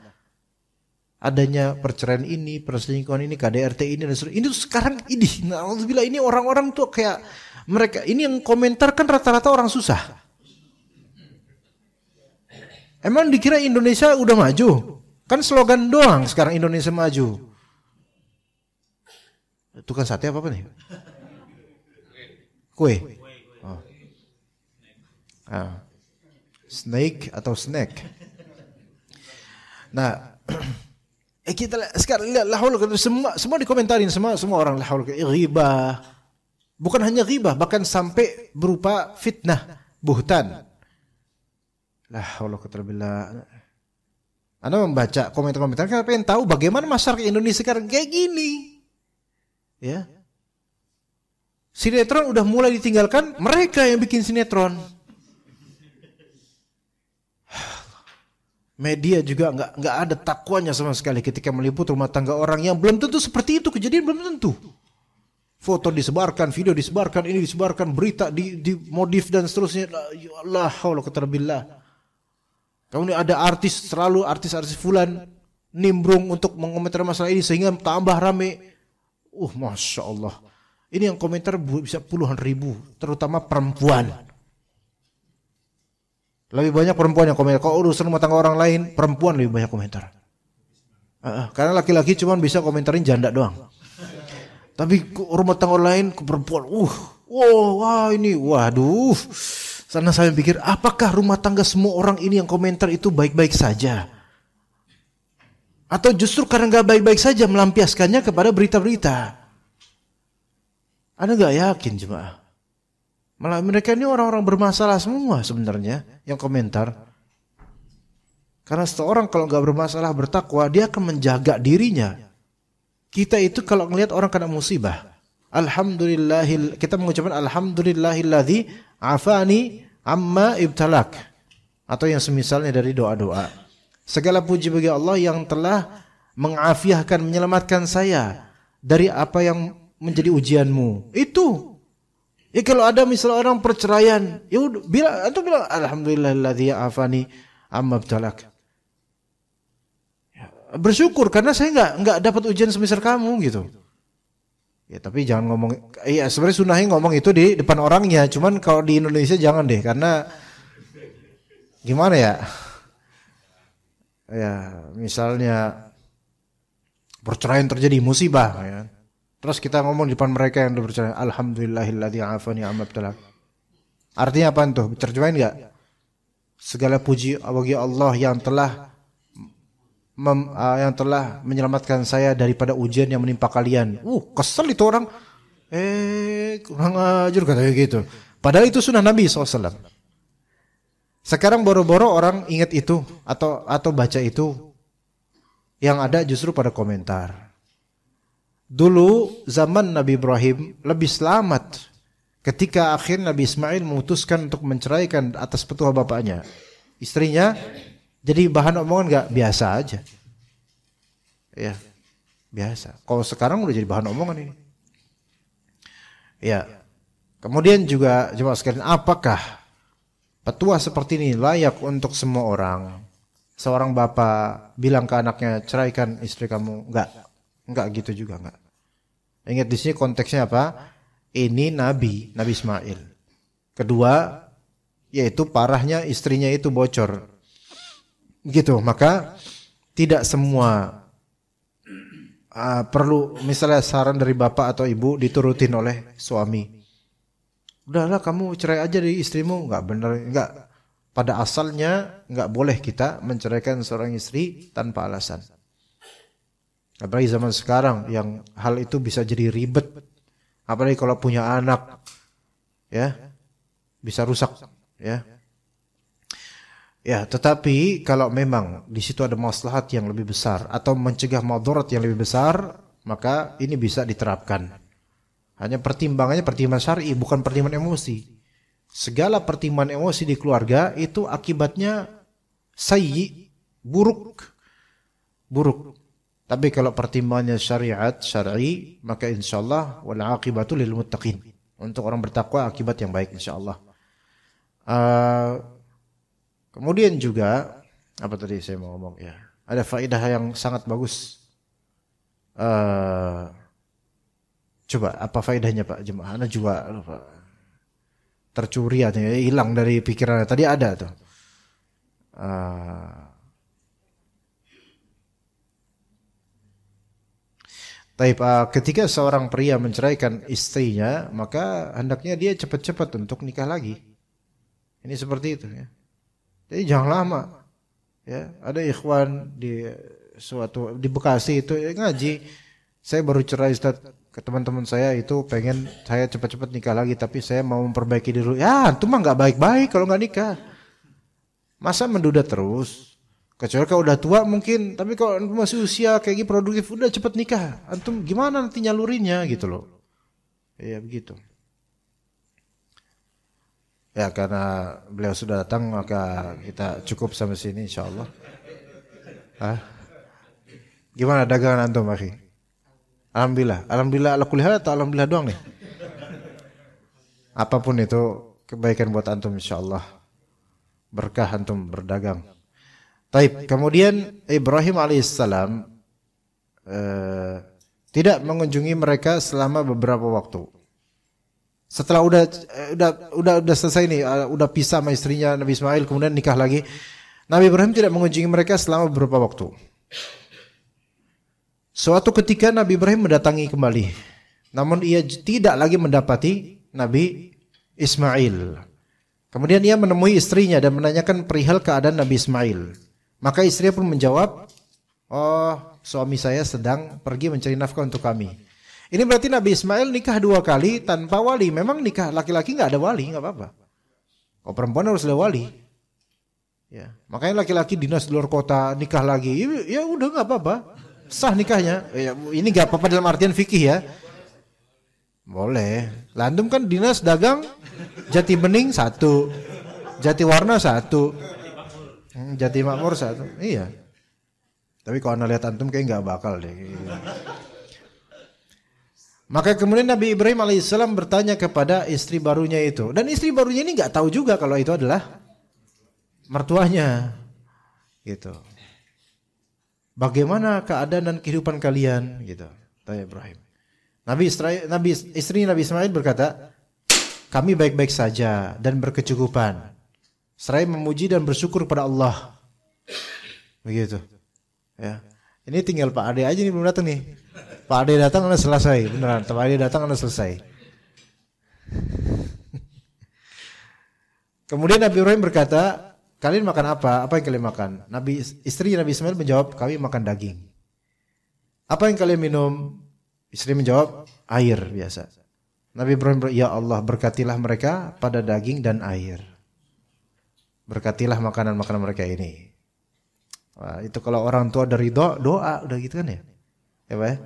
Adanya perceraian ini, perselingkuhan ini, KDRT ini, dan ini sekarang ini. Alhamdulillah, ini orang-orang tuh kayak mereka ini yang komentar kan rata-rata orang susah. Emang dikira Indonesia udah maju? Kan slogan doang sekarang Indonesia maju. Itu kan sate apa nih? Kue. Oh. Snake atau snack. Nah, kita sekarang lihat semua dikomentarin semua orang ghibah. Bukan hanya ghibah, bahkan sampai berupa fitnah, buhtan. La haula quwwata. Anda membaca komentar-komentar kan pengen tahu bagaimana masyarakat Indonesia sekarang kayak gini. Ya. Sinetron udah mulai ditinggalkan, mereka yang bikin sinetron. Media juga nggak ada takwanya sama sekali ketika meliput rumah tangga orang yang belum tentu seperti itu, kejadian belum tentu. Foto disebarkan, video disebarkan, ini disebarkan, berita dimodif dan seterusnya. Ya Allah, haula quwwata billah. Kemudian ada selalu artis fulan nimbrung untuk mengomentari masalah ini sehingga tambah rame. Masya Allah. Ini yang komentar bisa puluhan ribu, terutama perempuan. Lebih banyak perempuan yang komentar. Kalau urusan rumah tangga orang lain, perempuan lebih banyak komentar. Karena laki-laki cuma bisa komentarin janda doang. Tapi rumah tangga orang lain ke perempuan. Waduh. Sana saya pikir, apakah rumah tangga semua orang ini yang komentar itu baik-baik saja? Atau justru karena nggak baik-baik saja melampiaskannya kepada berita-berita? Anda nggak yakin jemaah? Malah mereka ini orang-orang bermasalah semua sebenarnya yang komentar. Karena seorang kalau nggak bermasalah bertakwa, dia akan menjaga dirinya. Kita itu kalau ngelihat orang kena musibah, kita mengucapkan alhamdulillahilladzi afani amma ibtalak, atau yang semisalnya dari doa-doa. Segala puji bagi Allah yang telah mengafiahkan, menyelamatkan saya dari apa yang menjadi ujianmu. Itu. Ya kalau ada misalnya orang perceraian, ya udah bilang alhamdulillahilladzi afani amma ibtalak. Bersyukur karena saya nggak dapat ujian semisal kamu gitu. Ya tapi jangan ngomong. Iya sebenarnya sunahnya ngomong itu di depan orangnya. Cuman kalau di Indonesia jangan deh, karena gimana ya? Ya misalnya perceraian terjadi, musibah. Ya. Terus kita ngomong di depan mereka yang udah bercerai, alhamdulillahilladzi afani amma ibtalak. Artinya apa tuh? Terjemahin nggak? Segala puji bagi Allah yang telah menyelamatkan saya daripada ujian yang menimpa kalian. Kesel itu orang. Kurang ajar katanya gitu. Padahal itu sunnah Nabi SAW. Sekarang boro-boro orang ingat itu atau baca itu, yang ada justru pada komentar. Dulu zaman Nabi Ibrahim lebih selamat ketika akhir Nabi Ismail memutuskan untuk menceraikan atas petua bapaknya. Istrinya jadi bahan omongan nggak? Biasa aja. Ya, biasa. Kalau sekarang udah jadi bahan omongan ini. Ya. Kemudian juga coba sekalian, apakah petua seperti ini layak untuk semua orang? Seorang bapak bilang ke anaknya, ceraikan istri kamu. Enggak gitu juga, enggak. Ingat di sini konteksnya apa? Ini Nabi Ismail. Kedua, yaitu parahnya istrinya itu bocor. Gitu, maka tidak semua perlu misalnya saran dari bapak atau ibu diturutin oleh suami. Udahlah kamu cerai aja dari istrimu, enggak benar, enggak. Pada asalnya enggak boleh kita menceraikan seorang istri tanpa alasan. Apalagi zaman sekarang yang hal itu bisa jadi ribet. Apalagi kalau punya anak, ya bisa rusak, ya. Ya, tetapi kalau memang di situ ada maslahat yang lebih besar atau mencegah madarat yang lebih besar, maka ini bisa diterapkan. Hanya pertimbangannya pertimbangan syar'i, bukan pertimbangan emosi. Segala pertimbangan emosi di keluarga itu akibatnya sayyi, buruk. Tapi kalau pertimbangannya syar'i, maka insyaallah wal aqibatu lil muttaqin. Untuk orang bertakwa akibat yang baik insyaallah. Kemudian juga apa tadi saya mau ngomong ya, ada faedah yang sangat bagus. Coba apa faedahnya Pak Jemaah? Anda juga lupa. Tercuri atau hilang dari pikirannya. Tadi ada tuh. Ketika seorang pria menceraikan istrinya, maka hendaknya dia cepat-cepat untuk nikah lagi. Ini seperti itu ya. Jadi jangan lama. Ya, ada ikhwan di Bekasi itu ngaji. Saya baru cerai Ustaz, ke teman-teman saya itu pengen saya cepat-cepat nikah lagi, tapi saya mau memperbaiki diri. Ya, itu mah enggak baik-baik kalau enggak nikah. Masa menduda terus? Kecuali kalau udah tua mungkin, tapi kalau masih usia kayak gini produktif, udah cepat nikah. Antum gimana nanti nyalurinnya gitu loh. Ya begitu. Ya karena beliau sudah datang maka kita cukup sampai sini insyaallah. Gimana dagangan antum akhi? Alhamdulillah ala kulli hal atau alhamdulillah doang nih? Apapun itu kebaikan buat antum insyaallah. Berkah antum berdagang. Taib, kemudian Ibrahim alaihissalam tidak mengunjungi mereka selama beberapa waktu. Setelah udah selesai nih, udah pisah sama istrinya Nabi Ismail, kemudian nikah lagi. Nabi Ibrahim tidak mengunjungi mereka selama beberapa waktu. Suatu ketika Nabi Ibrahim mendatangi kembali, namun ia tidak lagi mendapati Nabi Ismail. Kemudian ia menemui istrinya dan menanyakan perihal keadaan Nabi Ismail. Maka istrinya pun menjawab, "Oh, suami saya sedang pergi mencari nafkah untuk kami." Ini berarti Nabi Ismail nikah 2 kali tanpa wali. Memang nikah laki-laki nggak ada wali, nggak apa-apa. Kalau perempuan harus ada wali. Ya, makanya laki-laki dinas di luar kota nikah lagi, ya udah nggak apa-apa, sah nikahnya. Ya, ini nggak apa-apa dalam artian fikih ya. Boleh. Landum kan dinas dagang Jati Bening 1, Jati Warna 1, Jati Makmur 1. Iya. Tapi kalau anda lihat antum kayak nggak bakal deh. Maka kemudian Nabi Ibrahim alaihissalam bertanya kepada istri barunya itu, dan istri barunya ini nggak tahu juga kalau itu adalah mertuanya, gitu. Bagaimana keadaan dan kehidupan kalian, gitu. Tanya Ibrahim. Istri Nabi Ismail berkata, kami baik-baik saja dan berkecukupan. Seraya memuji dan bersyukur kepada Allah. Begitu. Ya. Ini tinggal Pak Ade aja nih belum datang nih. Pak Ade datang Anda selesai, beneran. Pak Ade datang Anda selesai. Kemudian Nabi Ibrahim berkata, kalian makan apa? Apa yang kalian makan? Istri Nabi Ismail menjawab, kami makan daging. Apa yang kalian minum? Istri menjawab, air biasa. Nabi Ibrahim berkata, ya Allah berkatilah mereka pada daging dan air. Berkatilah makanan-makanan mereka ini. Wah, itu kalau orang tua dari doa udah gitu kan ya? Ya Pak ya?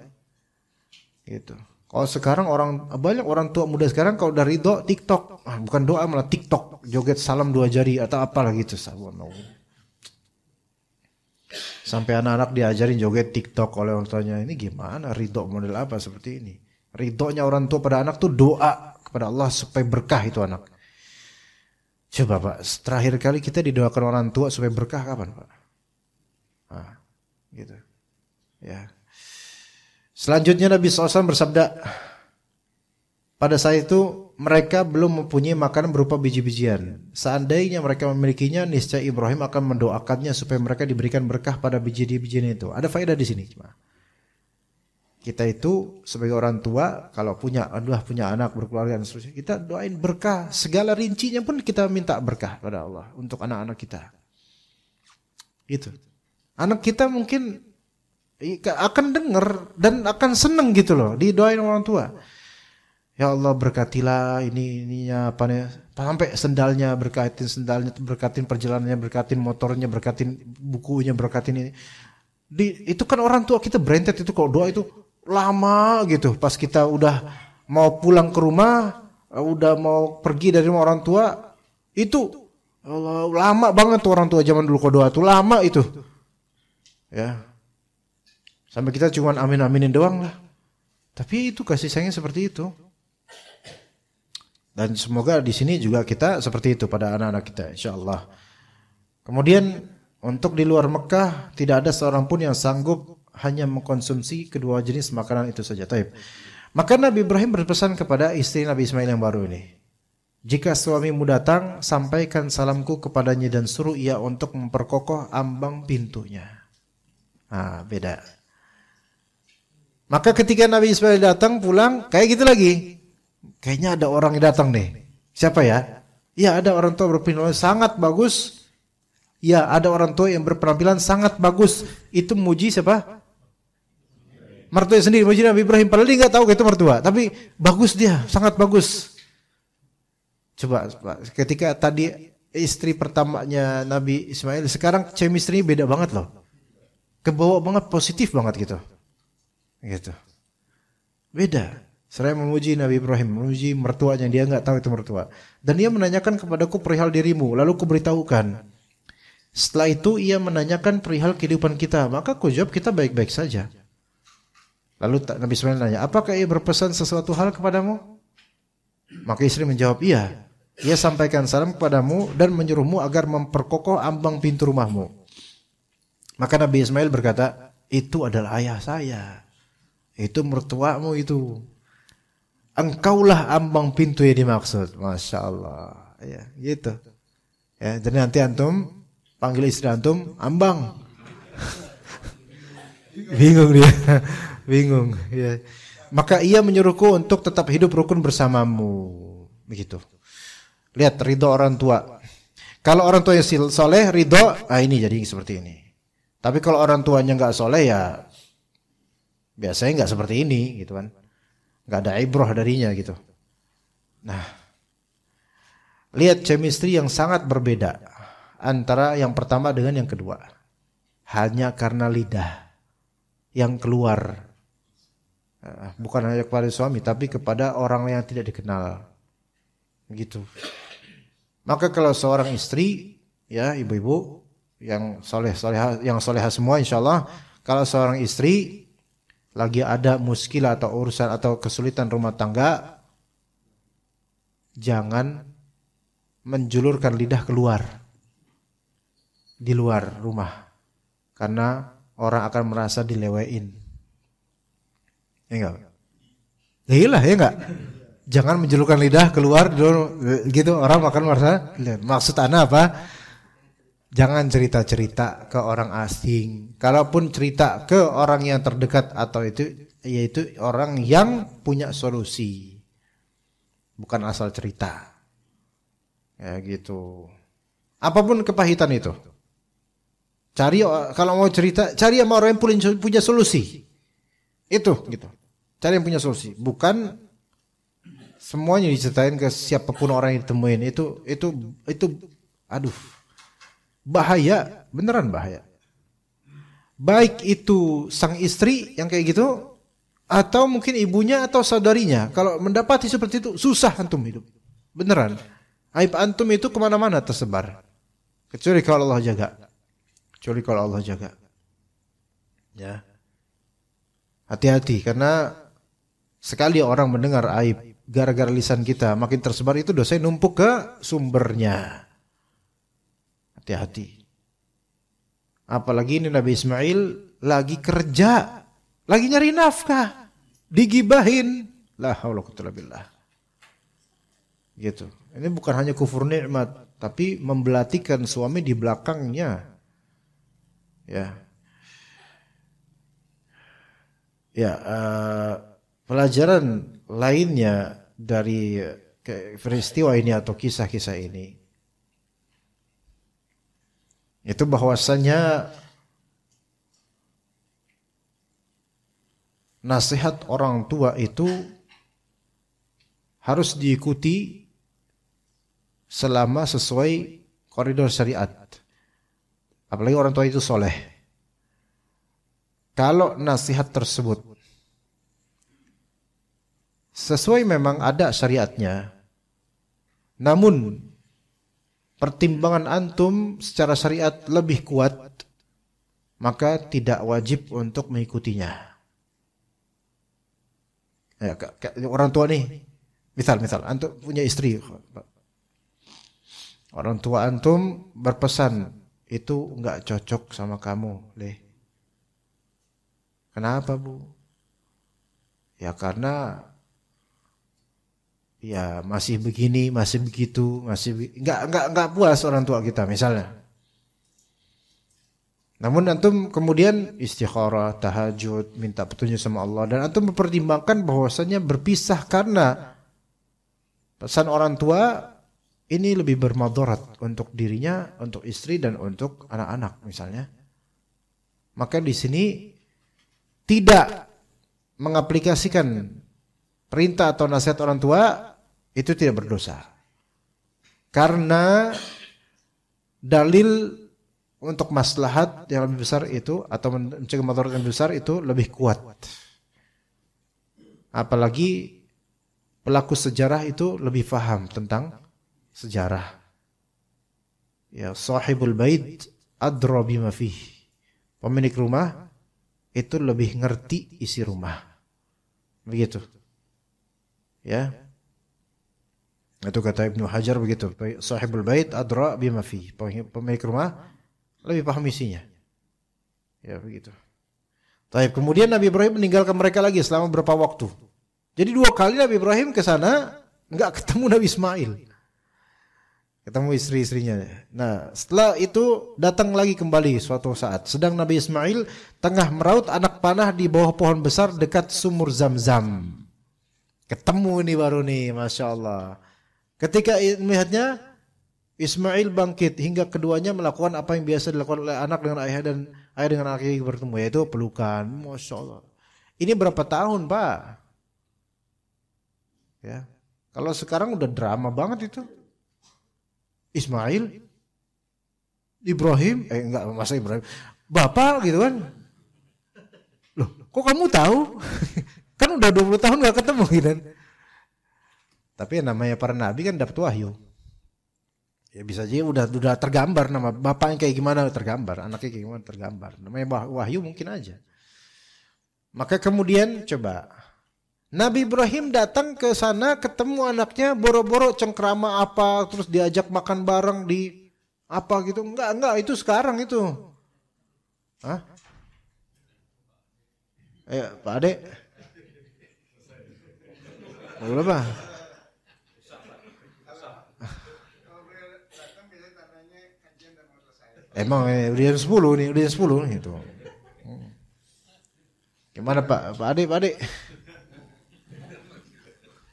Gitu. Kalau sekarang banyak orang tua muda sekarang kalau dari doa TikTok, bukan doa malah TikTok, joget salam 2 jari atau apalah gitu. Sampai anak-anak diajarin joget TikTok oleh orang tuanya. Ini gimana? Ridho model apa seperti ini? Ridhonya orang tua pada anak tuh doa kepada Allah supaya berkah itu anak. Coba Pak, terakhir kali kita didoakan orang tua supaya berkah kapan Pak? Gitu. Ya. Selanjutnya Nabi SAW bersabda, pada saat itu mereka belum mempunyai makanan berupa biji-bijian. Seandainya mereka memilikinya, niscaya Ibrahim akan mendoakannya supaya mereka diberikan berkah pada biji-bijian itu. Ada faedah di sini. Kita itu sebagai orang tua, kalau punya anak berkeluarga dan seterusnya, kita doain berkah. Segala rincinya pun kita minta berkah pada Allah untuk anak-anak kita. Gitu. Anak kita mungkin akan dengar dan akan seneng gitu loh didoain orang tua. Ya Allah berkatilah ininya apa nih, sampai sendalnya, berkatin perjalanannya, berkatin motornya, berkatin bukunya, berkatin ini. Itu kan orang tua kita berentet itu kalau doa itu lama gitu. Pas kita udah mau pulang ke rumah, udah mau pergi dari rumah orang tua, itu Allah, lama banget tuh orang tua zaman dulu kalau doa tuh lama itu. Ya. Sampai kita cuma amin-aminin doang lah. Tapi itu kasih sayangnya seperti itu. Dan semoga di sini juga kita seperti itu pada anak-anak kita insyaallah. Kemudian untuk di luar Mekah tidak ada seorang pun yang sanggup hanya mengkonsumsi kedua jenis makanan itu saja. Taib. Maka Nabi Ibrahim berpesan kepada istri Nabi Ismail yang baru ini. Jika suamimu datang, sampaikan salamku kepadanya dan suruh ia untuk memperkokoh ambang pintunya. Beda. Maka ketika Nabi Ismail datang pulang, kayak gitu lagi. Kayaknya ada orang yang datang nih. Siapa ya? Ya ada orang tua berpenampilan sangat bagus. Ya ada orang tua yang berpenampilan sangat bagus. Itu muji siapa? Mertua sendiri muji Nabi Ibrahim. Padahal dia nggak tahu itu mertua. Tapi bagus dia, sangat bagus. Coba ketika tadi istri pertamanya Nabi Ismail, sekarang chemistry beda banget loh. Kebawa banget, positif banget gitu. Gitu. Beda. Saya memuji Nabi Ibrahim, memuji mertuanya, dia nggak tahu itu mertua. Dan dia menanyakan kepadaku perihal dirimu, lalu ku beritahukan. Setelah itu ia menanyakan perihal kehidupan kita, maka ku jawab kita baik-baik saja. Lalu Nabi Ismail nanya, apakah ia berpesan sesuatu hal kepadamu? Maka istri menjawab, iya. Ia sampaikan salam kepadamu dan menyuruhmu agar memperkokoh ambang pintu rumahmu. Maka Nabi Ismail berkata, itu adalah ayah saya. Itu mertuamu itu. Engkaulah ambang pintu yang dimaksud. Masya Allah. Ya, gitu. Ya, jadi nanti antum panggil istri antum ambang. Bingung dia. Bingung. Ya. Maka ia menyuruhku untuk tetap hidup rukun bersamamu. Begitu. Lihat ridho orang tua. Kalau orang tua yang soleh ridho, ini jadi seperti ini. Tapi kalau orang tuanya nggak soleh ya biasanya nggak seperti ini gitu kan, nggak ada ibrah darinya gitu. Nah, lihat chemistry yang sangat berbeda antara yang pertama dengan yang kedua. Hanya karena lidah yang keluar. Bukan hanya kepada suami, tapi kepada orang yang tidak dikenal. Gitu. Maka kalau seorang istri, ya ibu-ibu yang solehah semua insyaallah, kalau seorang istri lagi ada muskilah atau urusan atau kesulitan rumah tangga, jangan menjulurkan lidah keluar di luar rumah, karena orang akan merasa dilewain. Ya enggak? Iyalah, ya enggak? Jangan menjulurkan lidah keluar gitu, orang akan merasa. Maksud ana apa? Jangan cerita-cerita ke orang asing. Kalaupun cerita ke orang yang terdekat atau itu, yaitu orang yang punya solusi. Bukan asal cerita. Ya gitu. Apapun kepahitan itu. Cari, kalau mau cerita, cari sama orang yang punya solusi. Itu gitu. Cari yang punya solusi. Bukan semuanya diceritain ke siapapun orang yang ditemuin. Itu aduh. Bahaya, beneran bahaya. Baik itu sang istri yang kayak gitu, atau mungkin ibunya atau saudarinya. Kalau mendapati seperti itu, susah antum hidup. Beneran. Aib antum itu kemana-mana tersebar. Kecuali kalau Allah jaga. Kecuali kalau Allah jaga. Ya. Hati-hati, karena sekali orang mendengar aib gara-gara lisan kita makin tersebar, itu dosa numpuk ke sumbernya. Hati-hati. Apalagi ini Nabi Ismail lagi kerja, lagi nyari nafkah, digibahin. La haula wala billah. Gitu. Ini bukan hanya kufur nikmat, tapi membelatikan suami di belakangnya. Ya. Ya, pelajaran lainnya dari peristiwa ini atau kisah-kisah ini, itu bahwasanya nasihat orang tua itu harus diikuti selama sesuai koridor syariat. Apalagi orang tua itu soleh. Kalau nasihat tersebut sesuai memang ada syariatnya, namun pertimbangan antum secara syariat lebih kuat, maka tidak wajib untuk mengikutinya. Ya, orang tua nih, misal antum punya istri, orang tua antum berpesan itu enggak cocok sama kamu, Leh. Kenapa, Bu? Ya karena ya masih begini, masih begitu, enggak puas orang tua kita misalnya. Namun antum kemudian istikharah, tahajud, minta petunjuk sama Allah, dan antum mempertimbangkan bahwasanya berpisah karena pesan orang tua ini lebih bermadarat untuk dirinya, untuk istri, dan untuk anak-anak misalnya. Maka di sini tidak mengaplikasikan perintah atau nasihat orang tua itu tidak berdosa. Karena dalil untuk maslahat yang lebih besar itu atau mencegah madarat yang besar itu lebih kuat. Apalagi pelaku sejarah itu lebih paham tentang sejarah. Ya, sahibul bait adra bima fihi. Pemilik rumah itu lebih ngerti isi rumah. Begitu. Ya. Itu kata Ibnu Hajar begitu. Sahibul bait adra bima fihi. Pemilik rumah lebih paham isinya. Ya, begitu. Baik, kemudian Nabi Ibrahim meninggalkan mereka lagi selama berapa waktu. Jadi 2 kali Nabi Ibrahim ke sana enggak ketemu Nabi Ismail. Ketemu istri-istrinya. Nah, setelah itu datang lagi kembali suatu saat. Sedang Nabi Ismail tengah meraut anak panah di bawah pohon besar dekat sumur Zam-Zam. Ketemu ini baru nih, Masya Allah. Ketika melihatnya, Ismail bangkit hingga keduanya melakukan apa yang biasa dilakukan oleh anak dengan ayah dan ayah dengan anak bertemu, yaitu pelukan. Masya Allah. Ini berapa tahun, Pak? Ya, kalau sekarang udah drama banget itu. Ismail Ibrahim, enggak masa Ibrahim, Bapak gitu kan. Loh, kok kamu tahu? Kan udah 20 tahun gak ketemu gitu kan. Tapi yang namanya para nabi kan dapat wahyu. Ya bisa aja udah tergambar nama bapaknya kayak gimana tergambar, anaknya kayak gimana tergambar. Namanya wahyu mungkin aja. Maka kemudian coba Nabi Ibrahim datang ke sana ketemu anaknya boro-boro cengkrama apa terus diajak makan bareng di apa gitu. Enggak itu sekarang itu. Hah? Pak Ade. Berapa? Emang udah 10 nih, udah 10 nih itu. Gimana Pak Ade?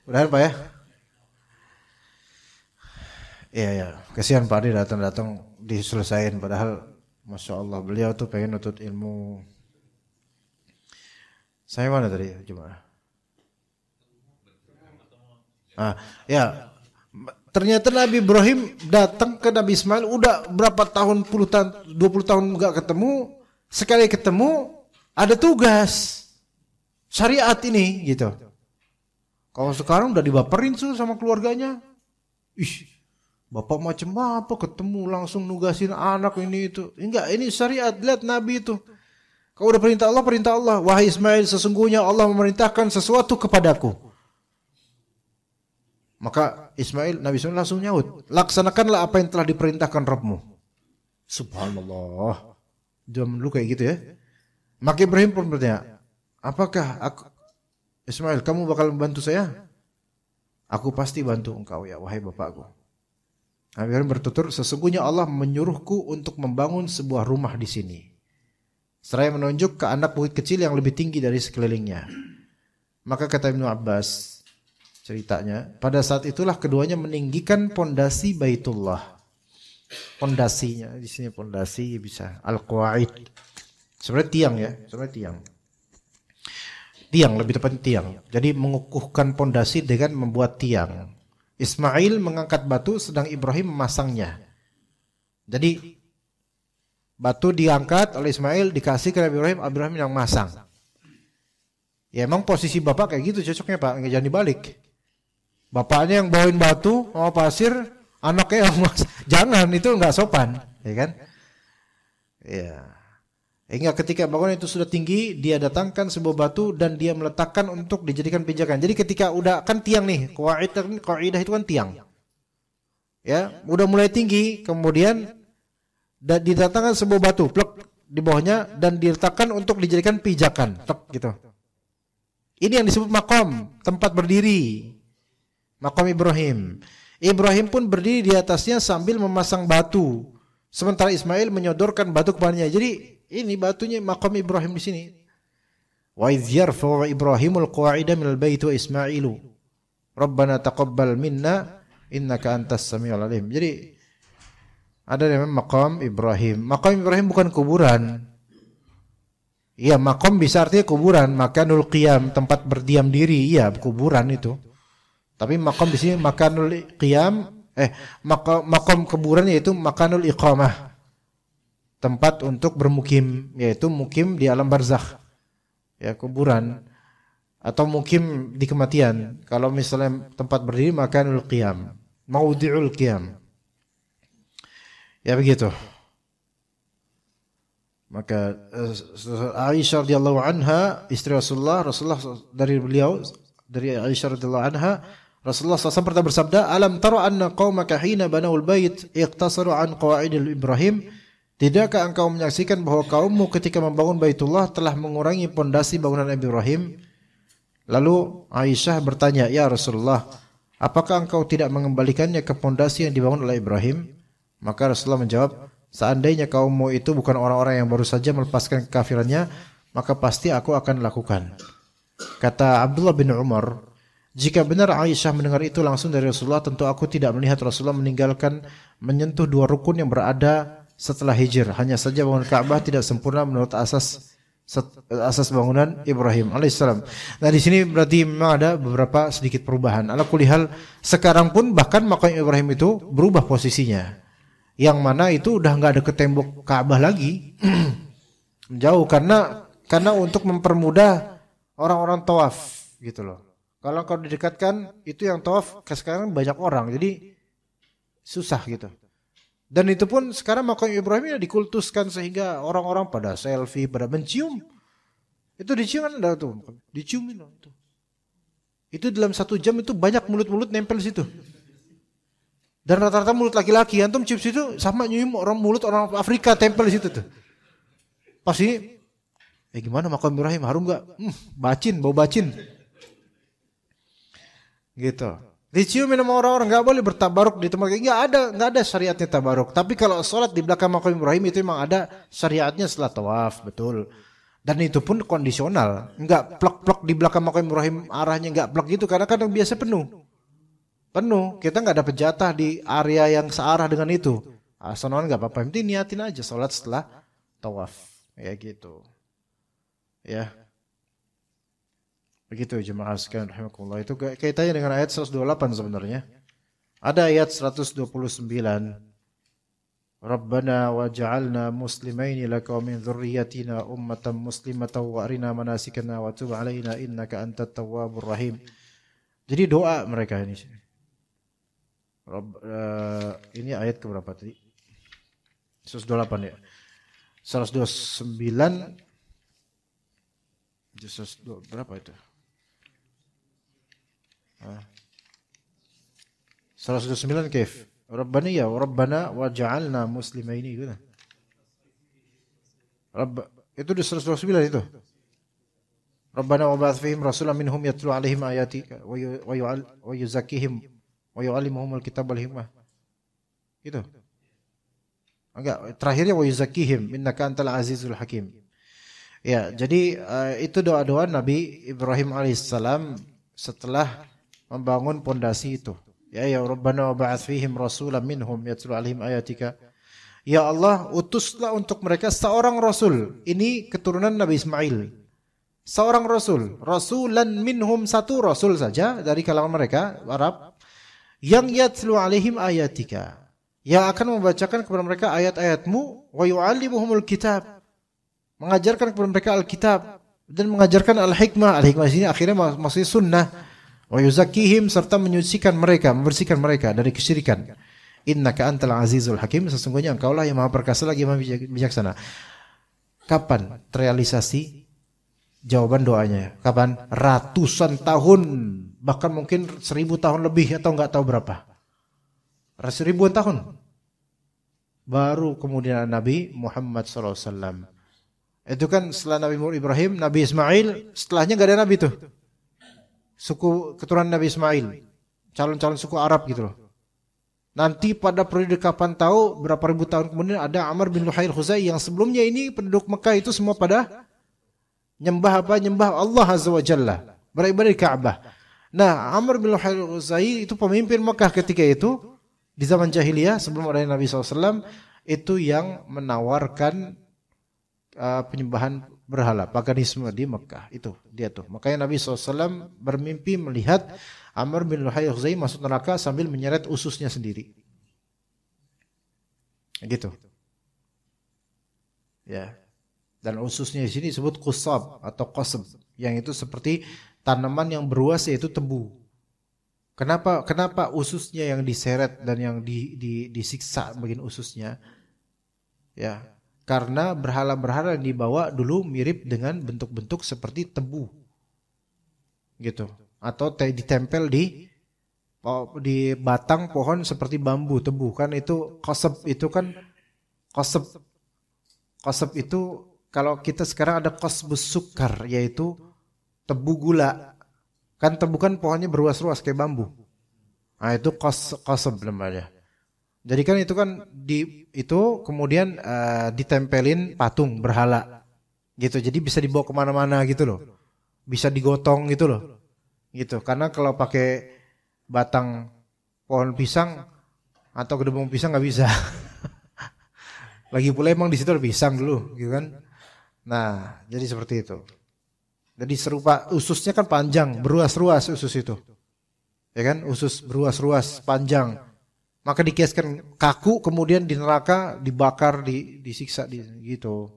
Udahan Pak ya? Iya, kasihan Pak Ade datang diselesain padahal Masya Allah beliau tuh pengen nutut ilmu. Saya mana tadi? Coba. Ya. Ternyata Nabi Ibrahim datang ke Nabi Ismail udah berapa tahun, 20 tahun enggak ketemu, sekali ketemu ada tugas syariat ini gitu. Kalau sekarang udah dibaperin tuh sama keluarganya. Ih, bapak macam apa ketemu langsung nugasin anak ini itu. Enggak, ini syariat, lihat Nabi itu. Kalau udah perintah Allah, wahai Ismail sesungguhnya Allah memerintahkan sesuatu kepadaku. Maka Nabi Ismail langsung nyaut, laksanakanlah apa yang telah diperintahkan Rabbmu. Subhanallah. Zaman dulu kayak gitu ya. Maka Ibrahim pun bertanya, apakah Ismail kamu bakal membantu saya? Aku pasti bantu engkau ya wahai bapakku. Nabi Ibrahim bertutur, sesungguhnya Allah menyuruhku untuk membangun sebuah rumah di sini. Seraya menunjuk ke anak bukit kecil yang lebih tinggi dari sekelilingnya. Maka kata Ibnu Abbas, ceritanya, pada saat itulah keduanya meninggikan pondasi Baitullah. Pondasinya di sini pondasi bisa al-qawaid. Sebenarnya tiang ya, sebenarnya tiang. Tiang lebih tepatnya tiang. Jadi mengukuhkan pondasi dengan membuat tiang. Ismail mengangkat batu sedang Ibrahim memasangnya. Jadi batu diangkat oleh Ismail dikasih ke Nabi Ibrahim yang masang. Ya emang posisi bapak kayak gitu cocoknya Pak, nggak jangan dibalik. Bapaknya yang bawain batu sama pasir, anaknya yang jangan, itu nggak sopan, ya kan? Ya. Hingga ketika bangunan itu sudah tinggi, dia datangkan sebuah batu dan dia meletakkan untuk dijadikan pijakan. Jadi ketika udah kan tiang nih, qaidah itu kan tiang. Ya, udah mulai tinggi, kemudian didatangkan sebuah batu, plek di bawahnya dan diletakkan untuk dijadikan pijakan, gitu. Ini yang disebut makom, tempat berdiri. Makom Ibrahim. Ibrahim pun berdiri di atasnya sambil memasang batu. Sementara Ismail menyodorkan batu kepadanya. Jadi ini batunya makom Ibrahim di sini. Wa idz yarfa'u Ibrahimul qawa'ida minal baiti wa Ismailu. Rabbana taqabbal minna innaka antas samiul alim. Jadi ada namanya makom Ibrahim. Makom Ibrahim bukan kuburan. Iya, makom bisa artinya kuburan, makanul qiyam, tempat berdiam diri, iya kuburan itu. Tapi makom di sini makanul qiyam, makom kuburan yaitu makanul iqamah. Tempat untuk bermukim, yaitu mukim di alam barzakh. Ya, kuburan atau mukim di kematian. Kalau misalnya tempat berdiri makanul qiyam, maudhi'ul qiyam. Ya begitu. Maka Aisyah radhiyallahu anha istri Rasulullah dari Aisyah radhiyallahu anha Rasulullah SAW pernah bersabda, alam tara anna qaumaka hina banawul bait iqtasaru an qawaidil Ibrahim. Tidakkah engkau menyaksikan bahwa kaummu ketika membangun Baitullah telah mengurangi pondasi bangunan Nabi Ibrahim? Lalu Aisyah bertanya, ya Rasulullah, apakah engkau tidak mengembalikannya ke pondasi yang dibangun oleh Ibrahim? Maka Rasulullah menjawab, seandainya kaummu itu bukan orang-orang yang baru saja melepaskan kekafirannya, maka pasti aku akan lakukan. Kata Abdullah bin Umar, jika benar Aisyah mendengar itu langsung dari Rasulullah, tentu aku tidak melihat Rasulullah meninggalkan menyentuh dua rukun yang berada setelah hijr. Hanya saja bangunan Ka'bah tidak sempurna menurut asas bangunan Ibrahim alaihissalam. Nah di sini berarti memang ada beberapa sedikit perubahan. Ala kulli hal sekarang pun bahkan makam Ibrahim itu berubah posisinya. Yang mana itu udah nggak ada ke tembok Ka'bah lagi. Jauh karena untuk mempermudah orang-orang tawaf gitu loh. Kalau didekatkan itu yang tawaf sekarang banyak orang, jadi susah gitu. Dan itu pun sekarang makam Ibrahim dikultuskan sehingga orang-orang pada selfie, pada mencium. Itu dicium kan ada tuh, diciumin itu. Itu dalam 1 jam itu banyak mulut-mulut nempel di situ. Dan rata-rata mulut laki-laki, antum cium situ sama nyium mulut orang Afrika tempel di situ tuh. Pas ini, gimana makam Ibrahim, harum gak? Bacin, bau bacin. Gitu. Diciumin sama orang-orang, nggak boleh bertabaruk di tempat, nggak ada syariatnya tabaruk. Tapi kalau sholat di belakang makam Ibrahim itu memang ada syariatnya setelah tawaf, betul. Dan itu pun kondisional, nggak plek-plek di belakang makam Ibrahim arahnya nggak plek gitu, karena kadang biasa penuh. Kita nggak dapat jatah di area yang searah dengan itu. Sonoan nggak apa-apa, penting niatin aja sholat setelah tawaf, ya gitu. Ya. Begitu jemaah sekalian rahimakumullah. Itu kaitannya dengan ayat 128 sebenarnya. Ada ayat 129. Rabbana waj'alna muslimaini laka wa min dzurriyyatina ummatan muslimatan wa arina manasikana wa tub 'alaina innaka antat tawwabur rahim. Jadi doa mereka ini. Ini ayat ke berapa tadi? 128 ya. 129 berapa itu? 129 kaif? Rabbana waj'alna muslimaini gitu. Itu di 129 itu. Rabbana wab'ats fihim rasulan minhum yatlu 'alaihim ayatika wa yuzakkihim wa yu'allimuhumul kitaba wal hikmah. Gitu. Enggak, terakhirnya wa yuzakkihim innaka antal azizul hakim. Ya, jadi itu doa-doa Nabi Ibrahim alaihissalam setelah membangun pondasi itu. Ya Rabbana wab'ats fihim rasulan minhum yatlu 'alaihim ayatika. Ya Allah, utuslah untuk mereka seorang rasul. Ini keturunan Nabi Ismail. Seorang rasul, rasulan minhum, satu rasul saja dari kalangan mereka Arab, yang yatlu 'alaihim ayatika, yang akan membacakan kepada mereka ayat-ayatmu, wa yu'allimuhumul kitab, mengajarkan kepada mereka Alkitab dan mengajarkan al-hikmah. Al-hikmah di sini akhirnya maksudnya sunnah. Wa yuzakkihim, serta menyucikan mereka, membersihkan mereka dari kesyirikan. Innaka antal azizul hakim, sesungguhnya engkaulah yang maha perkasa lagi maha bijaksana. Kapan terrealisasi jawaban doanya? Kapan? Ratusan tahun, bahkan mungkin 1000 tahun lebih atau enggak tahu berapa. Ribuan tahun. Baru kemudian Nabi Muhammad SAW. Itu kan setelah Nabi Ibrahim, Nabi Ismail, setelahnya enggak ada Nabi tuh. Suku keturunan Nabi Ismail, calon-calon suku Arab gitu loh. Nanti pada periode kapan tahu berapa ribu tahun kemudian ada Amr bin Luhail Khuzai, yang sebelumnya ini penduduk Mekah itu semua pada nyembah apa? Nyembah Allah Azza wa Jalla, beribadah di Ka'bah. Nah, Amr bin Luhail Khuzai itu pemimpin Mekah ketika itu di zaman jahiliyah sebelum ada Nabi SAW, itu yang menawarkan penyembahan berhala, paganisme di Mekah. Itu dia tuh. Makanya Nabi SAW bermimpi melihat Amr bin Luhail Khuzai masuk neraka sambil menyeret ususnya sendiri. Gitu. Ya. Dan ususnya di sini disebut qusab atau qasab, yang itu seperti tanaman yang beruas, yaitu tebu. Kenapa ususnya yang diseret dan yang disiksa bagian ususnya? Ya. Karena berhala-berhala yang dibawa dulu mirip dengan bentuk-bentuk seperti tebu, gitu, atau ditempel di batang pohon seperti bambu, tebu kan itu qasab. Itu kan qasab itu kalau kita sekarang ada qasbus sukar, yaitu tebu gula. Kan tebu kan pohonnya beruas-ruas kayak bambu. Nah itu qasab namanya. Jadi kan itu kan itu kemudian ditempelin patung berhala gitu. Jadi bisa dibawa kemana-mana gitu loh. Bisa digotong gitu loh. Gitu. Karena kalau pakai batang pohon pisang atau gedebong pisang nggak bisa. Lagi pula emang di situ ada pisang dulu, gitu kan. Nah, jadi seperti itu. Jadi serupa, ususnya kan panjang, beruas-ruas usus itu. Ya kan? Usus beruas-ruas, panjang. Maka dikiaskan kaku, kemudian di neraka dibakar, disiksa gitu.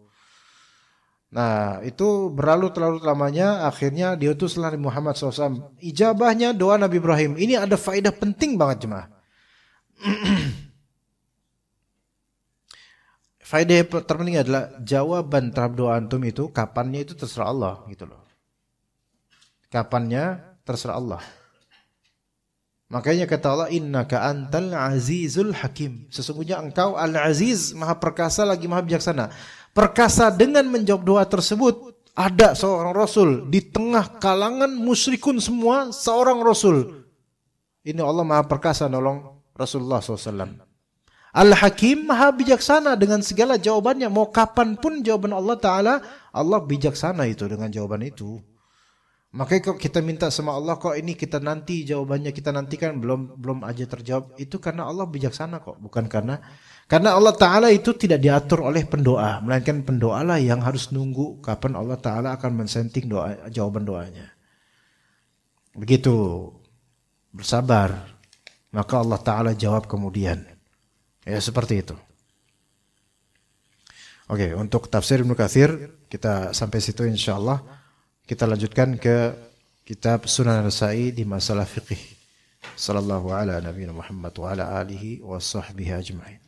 Nah, itu berlalu terlalu lamanya, akhirnya diutuslah Nabi Muhammad SAW. Ijabahnya doa Nabi Ibrahim. Ini ada faedah penting banget jemaah. Faedah terpenting adalah jawaban terhadap doa antum itu, kapannya itu terserah Allah gitu loh. Kapannya terserah Allah. Makanya kata Allah, innaka antal azizul hakim. Sesungguhnya engkau al-aziz, maha perkasa lagi maha bijaksana. Perkasa dengan menjawab doa tersebut. Ada seorang Rasul di tengah kalangan musyrikun semua, seorang Rasul. Ini Allah maha perkasa nolong Rasulullah SAW. Al-Hakim maha bijaksana dengan segala jawabannya. Mau kapanpun jawaban Allah Ta'ala, Allah bijaksana itu dengan jawaban itu. Makanya kalau kita minta sama Allah, kok ini kita nanti jawabannya kita nantikan belum aja terjawab, itu karena Allah bijaksana kok, bukan karena Allah Ta'ala itu tidak diatur oleh pendoa, melainkan pendoalah yang harus nunggu kapan Allah Ta'ala akan mensenting jawaban doanya. Begitu, bersabar, maka Allah Ta'ala jawab kemudian. Ya seperti itu. Oke, untuk tafsir Ibnu Katsir kita sampai situ insyaallah. Kita lanjutkan ke kitab Sunan Nasa'i di masalah fiqih. Sallallahu ala nabiyina Muhammad wa ala alihi wa sahbihi ajma'in.